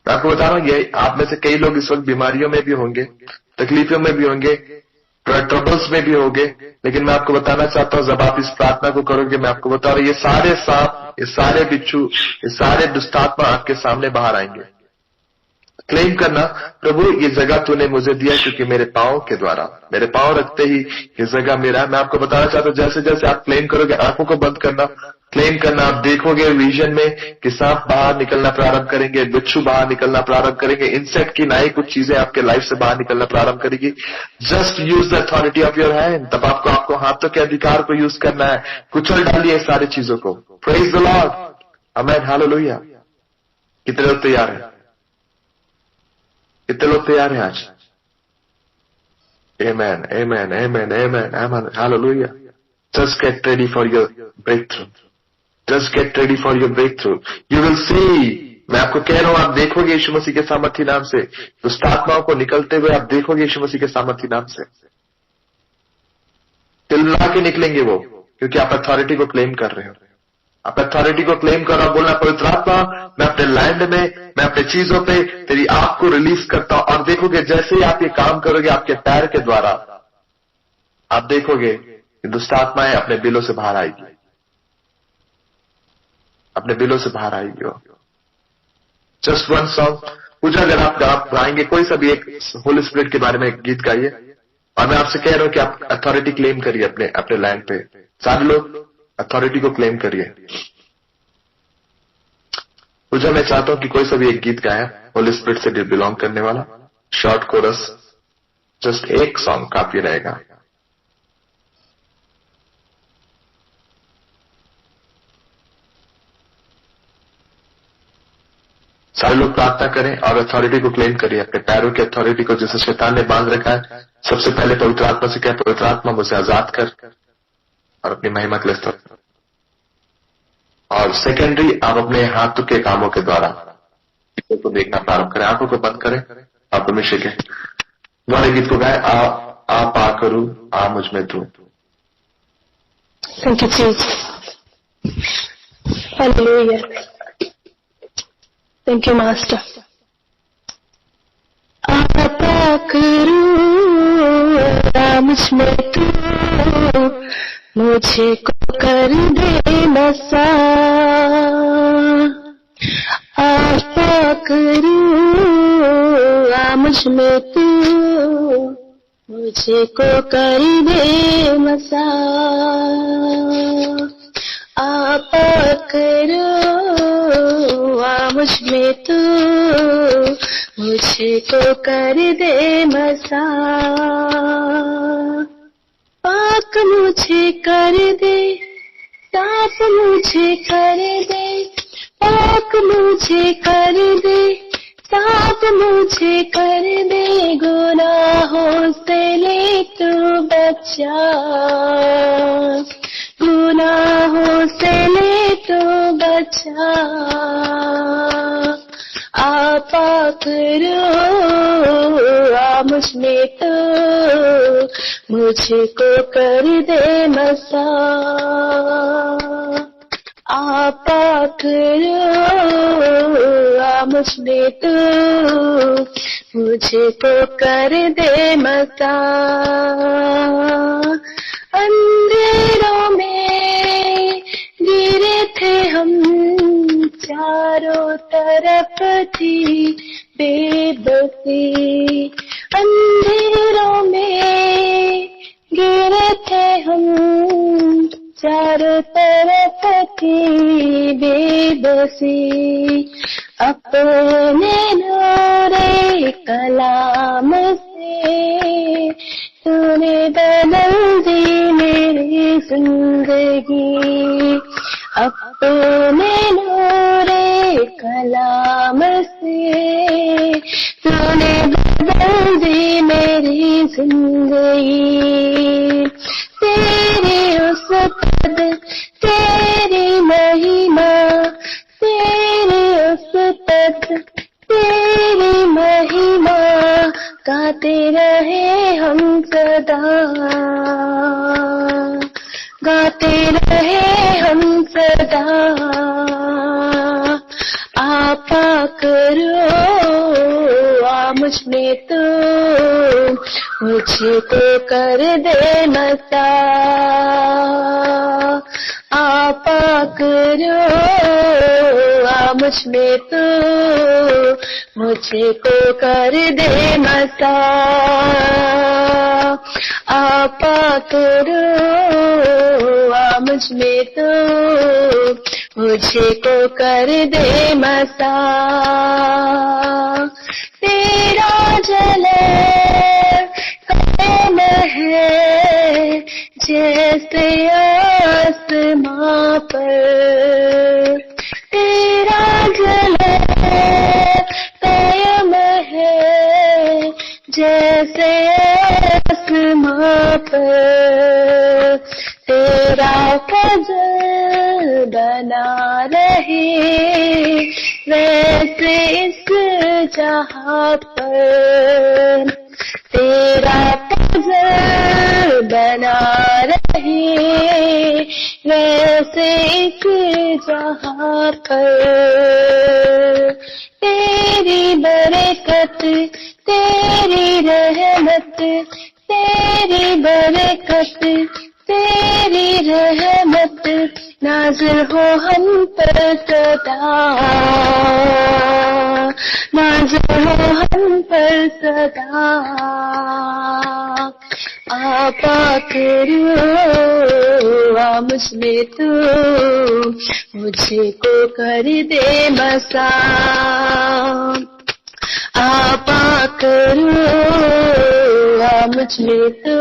मैं आपको बता रहा हूं, ये आप में से कई लोग इस वक्त बीमारियों में भी होंगे, तकलीफों में भी होंगे, ट्रबल्स में भी होंगे, लेकिन मैं आपको बताना चाहता हूं जब आप इस प्रार्थना को करोगे, मैं आपको बता रहा हूं ये सारे सांप, ये सारे बिच्छू, ये सारे दुष्टात्मा आपके सामने बाहर आएंगे। क्लेम करना, प्रभु ये जगह तूने मुझे दिया, क्योंकि मेरे पांव के द्वारा, मेरे पांव रखते ही ये जगह मेरा है। मैं आपको बताना चाहता हूं जैसे जैसे आप क्लेम करोगे, आंखों को बंद करना, क्लेम करना, आप देखोगे विजन में कि सांप बाहर निकलना प्रारंभ करेंगे, बिच्छू बाहर निकलना प्रारंभ करेंगे, इंसेक्ट की नई कुछ चीजें आपके लाइफ से बाहर निकलना प्रारंभ करेगी। Just use the authority of your hand. तब आपको हाथों के अधिकार को यूज करना है। कुचल डालिए सारी चीजों को। Praise the Lord. Amen. Hallelujah. कितने लोग तैयार हैं? कितने लोग तैयार हैं आज? Amen, amen, amen, amen, amen. Hallelujah. Just get ready for your breakthrough. Just get ready for your breakthrough. You will see. मैं आपको कह रहा हूं, आप देखोगे यीशु मसीह के सामर्थ्य नाम से दुष्ट आत्माओं को निकलते हुए, आप देखोगे यीशु मसीह के सामर्थ्य नाम से तिलमिला के निकलेंगे वो, क्योंकि आप अथॉरिटी को क्लेम कर रहे हो। आप अथॉरिटी को क्लेम करो, बोलना पवित्र आत्मा मैं अपने लैंड में, मैं अपने चीजों पे तेरी आग को रिलीज करता हूं। और देखोगे जैसे ही आप ये काम करोगे आपके पैर के द्वारा, आप देखोगे कि दुष्ट आत्माएं अपने बिलों से बाहर आएगी, अपने बिलों से बाहर आएगी। Just one song. पूजा अगर आप गाएंगे कोई सा भी एक होली स्पिरिट के बारे में एक गीत गाइए, और मैं आपसे कह रहा हूं कि आप अथॉरिटी क्लेम करिए अपने लैंड पे। सारे लोग अथॉरिटी को क्लेम करिए। पूजा मैं चाहता हूं कि कोई सा भी एक गीत गाए होली स्पिरिट से बिलोंग करने वाला, शॉर्ट कोरस, जस्ट एक सॉन्ग काफी रहेगा। सारे लोग प्रार्थना करें और अथॉरिटी को क्लेम करिए, अपने पैरों की अथॉरिटी को जैसे शैतान ने बांध रखा है। सबसे पहले पवित्र आत्मा से क्या, पवित्र आत्मा मुझे आजाद कर और अपनी महिमा के लिए स्तोत्र। और सेकेंडरी, आप अपने हाथों के कामों के द्वारा ईश्वर को देखना प्रारंभ करें। आंखों को बंद करें, आप परमेश्वर के द्वारा गीत को गाए, आप आ करूं, आ मुझ में तू। Thank you, Jesus. Hallelujah. Thank you, Master. आपा करूं मुझ में तू, मुझे को कर दे नशा। आपा करूं मुझ में तू, मुझे को कर दे नशा। आपा करो मुझ में तू, मुझे को कर दे मसा। पाक मुझे कर दे, साफ मुझे कर दे, पाक मुझे कर दे, साफ मुझे कर दे। गुनाहों से ले तू बचा, गुनाहों से ले तू बचा। आपा करो मुझ में तो, मुझे को कर दे मसा। आपा करो मुझ में तो, मुझे को कर दे मसा। अंधेरों में गिरे थे हम, चारों तरफ थी बेबसी। अंधेरों में गिरे थे हम, चारों तरफ थी बेबसी। अपने नूरे कलाम से तूने बदल दी मेरी जिंदगी। अपने नूरे कलाम से तूने बदल दी मेरी जिंदगी। तेरी उस पद, तेरी महिमा, तेरी उस पद, तेरी महिमा गाते रहे हम सदा, गाते रहे हम सदा। आपा करो मुझ में तो, मुझे तो कर दे मसा। आपा करो मुझ में तो, मुझे को कर दे मसा। आपा करो मुझ में तो, मुझे को कर दे मसा। तेरा जलल कायम है जैसे आसमां पर। तेरा जलल कायम है जैसे आसमां पर। तेरा फजल बना रहे वैसे इस जहां पर। तेरा फजल बना रहे वैसे इस जहां पर। तेरी बरकत, तेरी रहमत, तेरी बरकत, तेरी रहमत नाज़िल हो हम पर सदा, नाज़िल हो हम पर सदा। आपा करो मुझ में तो, मुझे को कर दे मसा। आपा करो मुझ में तो,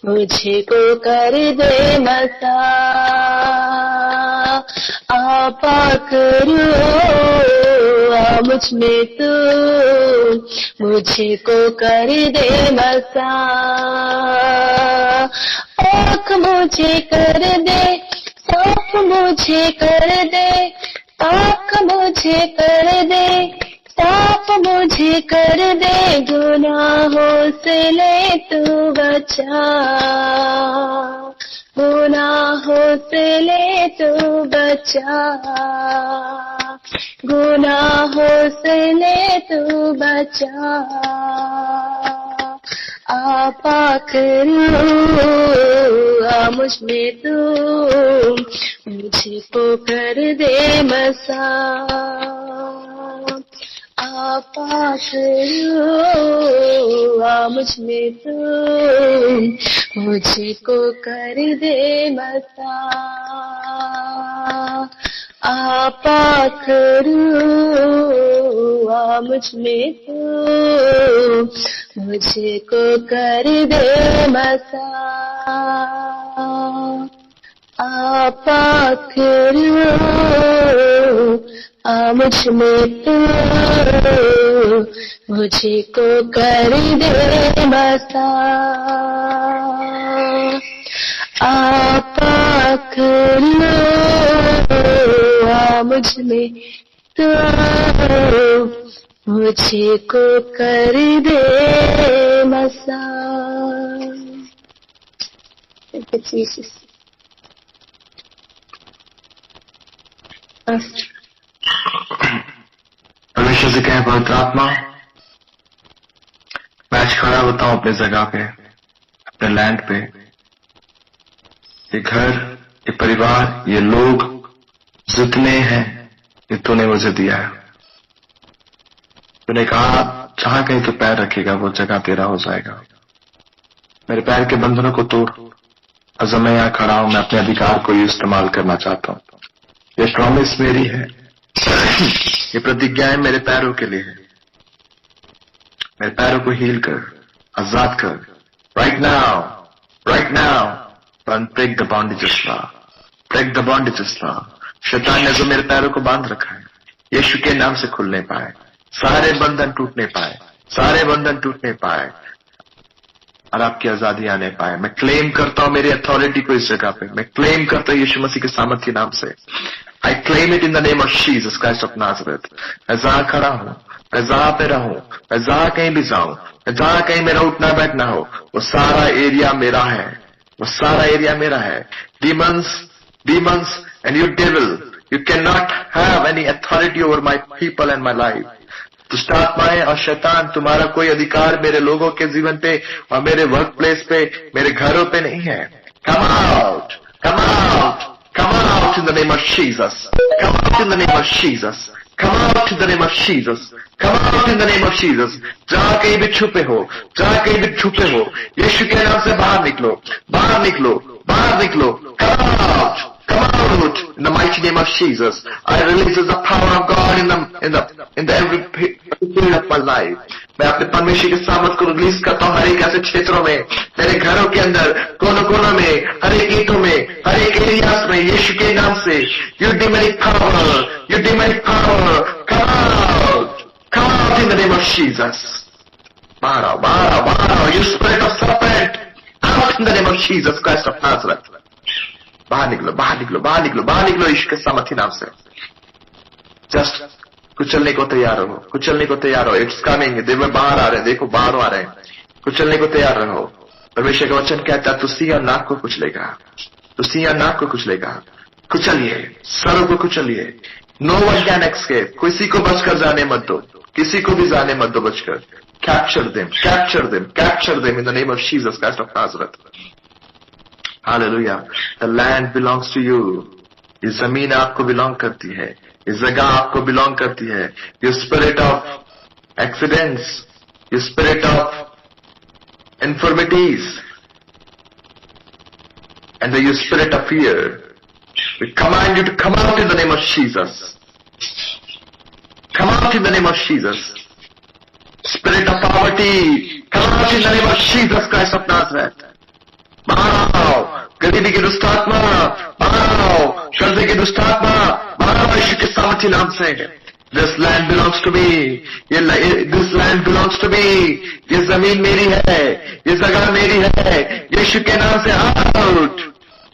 मुझे को कर दे मसा। आपा करो आ मुझ में तू, मुझे को कर दे मसा। आँख मुझे कर दे, साफ मुझे कर दे, आँख मुझे कर दे, साफ मुझे कर दे, गुनाहों से ले तू बचा, गुनाहों से ले तू बचा, गुनाहों से ले तू बचा। आपा करो आ मुझ में तू, मुझे को कर दे मसा। आपा करो आ मुझ में तू, मुझे को कर दे मसा। आपा करो आ मुझ में तू, मुझे को कर दे मसा। आपा करो आ मुझ में तू, मुझे को कर दे मसा। आपा करो आ मुझ में तू, मुझे को कर दे मसा। परमेश्वर से कहें, पवित्र आत्मा, मैं आज खड़ा होता हूं अपनी जगह पे, अपने लैंड पे। ये घर, ये परिवार, ये लोग जितने हैं, ये तूने मुझे दिया है। तूने कहा जहां कहीं तो पैर रखेगा वो जगह तेरा हो जाएगा। मेरे पैर के बंधनों को तोड़। और जब मैं यहाँ खड़ा हूं, मैं अपने अधिकार को ही इस्तेमाल करना चाहता हूं। ये प्रॉमिस मेरी है, ये प्रतिज्ञाएं मेरे पैरों के लिए है। मेरे पैरों को हील कर, आजाद कर, right now, right now. Break the bondages law, break the bondages law. शैतान ने जो मेरे पैरों को बांध रखा है, यीशु के नाम से खुलने पाए, सारे बंधन टूटने पाए, सारे बंधन टूटने पाए और आपकी आजादी आने पाए। मैं क्लेम करता हूं मेरी अथॉरिटी को इस जगह पे। मैं क्लेम करता हूं यीशु मसीह के सामर्थ के नाम से। I claim it in the name of Jesus Christ of Nazareth. मैं जहां खड़ा हूं, मैं जहां पे रहूं, मैं जहां कहीं भी जाऊं, मैं जहां कहीं मेरा उठना बैठना हो, वो सारा एरिया मेरा है, वो सारा एरिया मेरा है। Demons, demons and you devil, you can not have any authority over my people and my life. दुष्ट आत्माएं और शैतान, तुम्हारा कोई अधिकार मेरे लोगों के जीवन पे और मेरे वर्क प्लेस पे, मेरे घरों पे नहीं है। Come out, come out, come out in the name of Jesus, come out in the name of Jesus, come out in the name of Jesus, come out in the name of Jesus. जहां कहीं भी छुपे हो, जहां कहीं भी छुपे हो, यीशु के नाम से बाहर निकलो, बाहर निकलो, बाहर निकलो। Come out, come out in the mighty name of Jesus. I release the power of God in the every period of my life. मैं अपने परमेश्वर के सामर्थ को रिलीज करता हूँ हर एक ऐसे क्षेत्रों में, मेरे घरों के अंदर, कोनों कोनों में, हर एक ईंटों में, हर एक एरियाज में, यीशु के नाम से। You demonic power, you demonic power, come out, come out in the name of Jesus. बाहर आओ, बाहर आओ, बाहर आओ, you spirit of serpent, out in the name of Jesus Christ of Nazareth. बाहर निकलो, बाहर निकलो, बाहर निकलो, बाहर निकलो यीशु के सामर्थी नाम से। जस्ट कुचलने को तैयार रहो, कुचलने को तैयार रहो। इट्स कमिंग, देव बाहर आ रहे हैं, देखो बाहर आ रहे हैं। कुचलने को तैयार रहो। परमेश्वर का वचन कहता है तू सिंह और नाक को कुचलेगा, तू सिंह और नाक को कुचलेगा। कुचलिए, सरों को कुचलिए। नो वन कैन एस्केप, किसी को बचकर जाने मत दो, किसी को भी जाने मत दो बचकर। Capture them, capture them, capture them in the name of Jesus Christ of Nazareth. Hallelujah. The land belongs to you. ये जमीन आपको बिलोंग करती है, ये जगह आपको बिलोंग करती है। You spirit of accidents, you spirit of infirmities, and you spirit of fear, we command you to come out in the name of Jesus. Come out in the name of Jesus. Spirit of poverty, come out in the name of Jesus Christ of Nazareth. बाहर आओ, गरीबी की दुष्ट आत्मा, बाहर आओ, कर्जे की दुष्ट आत्मा बाहर आओ यीशु के सामर्थी नाम से। This land belongs to me. This land belongs to me. ये जमीन मेरी है, ये जगह मेरी है। यीशु के नाम से out,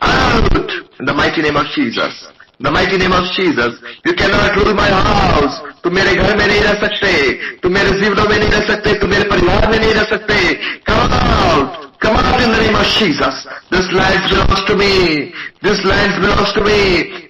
out. In the mighty name of Jesus. The mighty name of Jesus. You cannot rule my house. तुम मेरे घर में नहीं रह सकते, तुम मेरे जीवनों में नहीं रह सकते, तुम मेरे परिवार में नहीं रह सकते। Come out. Come out in the name of Jesus. This land belongs to me. This land belongs to me.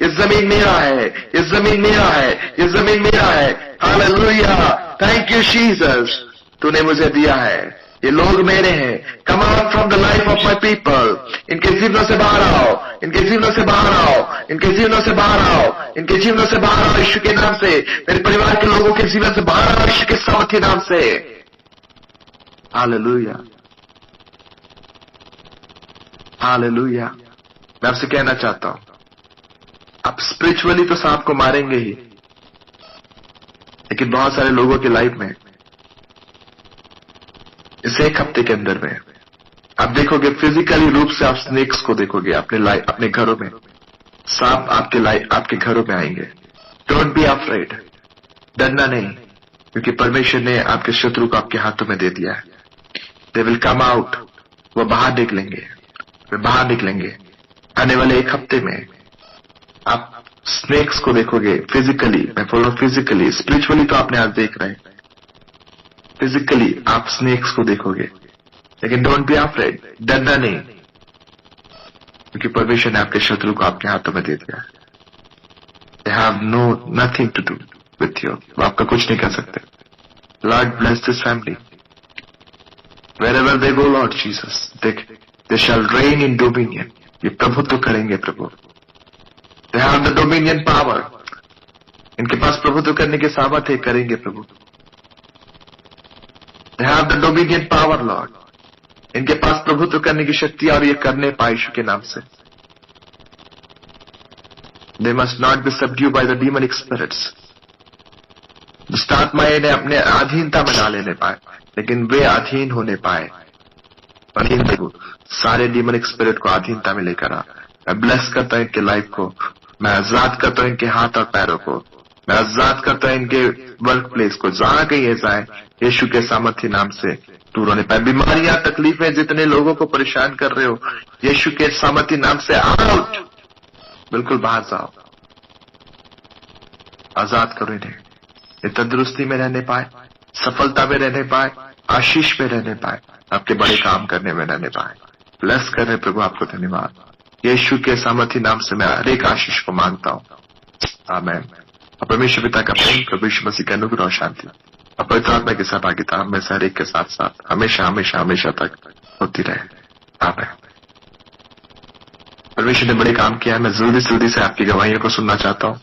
ये जमीन मेरा है, ये जमीन मेरा है, ये जमीन मेरा है। Hallelujah. Thank you Jesus. तूने मुझे दिया है, ये लोग मेरे हैं। Come out from the life of my people. इनके जीवनों से बाहर आओ, इनके जीवनों से बाहर आओ, इनके जीवनों से बाहर आओ, इनके जीवनों से बाहर आओ यीशु के नाम से। मेरे परिवार के लोगों के जीवन से बाहर आओ यीशु के सामर्थी नाम से। Hallelujah. हालेलुया। मैं आपसे कहना चाहता हूं, आप स्पिरिचुअली तो सांप को मारेंगे ही, लेकिन बहुत सारे लोगों की लाइफ में इस एक हफ्ते के अंदर में आप देखोगे, फिजिकली रूप से आप स्नेक्स को देखोगे अपने घरों में। सांप आपके घरों में आएंगे। डोंट बी अफ्रेड, डरना नहीं, क्योंकि परमेश्वर ने आपके शत्रु को आपके हाथों में दे दिया है। दे विल कम आउट, वो बाहर निकलेंगे, वे बाहर निकलेंगे। आने वाले एक हफ्ते में आप स्नेक्स को देखोगे फिजिकली। मैं बोल रहा हूं फिजिकली, स्पिरिचुअली तो आपने आज देख रहे हैं, फिजिकली आप स्नेक्स को देखोगे। लेकिन डोंट बी अफ्रेड, डरना नहीं, क्योंकि परमेश्वर ने आपके शत्रु को आपके हाथों में दे दिया। They have nothing to do with you, वो आपका कुछ नहीं कर सकते। Lord bless this family, wherever they go, Lord Jesus, they shall reign in dominion. ये प्रभुत्व करेंगे प्रभु। They have the dominion power. इनके पास प्रभुत्व करने की सामर्थ है, करेंगे प्रभु। They have the dominion power, Lord. इनके पास प्रभुत्व करने की शक्ति और ये करने पाए यीशु के नाम से। They must not be subdued by the demonic spirits. दुष्ट आत्माएं ने अपने अधीनता में ना लेने पाए, लेकिन वे अधीन होने पाए। और इन देखो, सारे डीमनिक स्पिरिट को अधीनता में लेकर आ। मैं ब्लेस करता हूं इनके लाइफ को, मैं आजाद करता हूं इनके हाथ और पैरों को, मैं आजाद करता हूं इनके वर्क प्लेस को। जहां कहीं ऐसा है, यीशु के सामर्थी नाम से दूर होने पाए। बीमारियां, तकलीफें जितने लोगों को परेशान कर रहे हो, यीशु के सामर्थी नाम से आउट, बिल्कुल बाहर जाओ, आजाद करो इन्हें। ये तंदुरुस्ती में रहने पाए, सफलता में रहने पाए, आशीष में रहने पाए, आपके बड़े काम करने में रहने पाए। ब्लेस कर रहे प्रभु, आपको धन्यवाद। यीशु के सामर्थी नाम से मैं हर एक आशीष को मांगता हूं, आमीन। और परमेश्वर पिता का प्रेम, प्रभु यीशु मसीह का अनुग्रह और शांति और पवित्र आत्मा की सहभागिता में से हर एक के साथ साथ हमेशा हमेशा हमेशा तक होती रहे, आमीन। परमेश्वर ने बड़े काम किया है। मैं जल्दी से आपकी गवाहियों को सुनना चाहता हूं।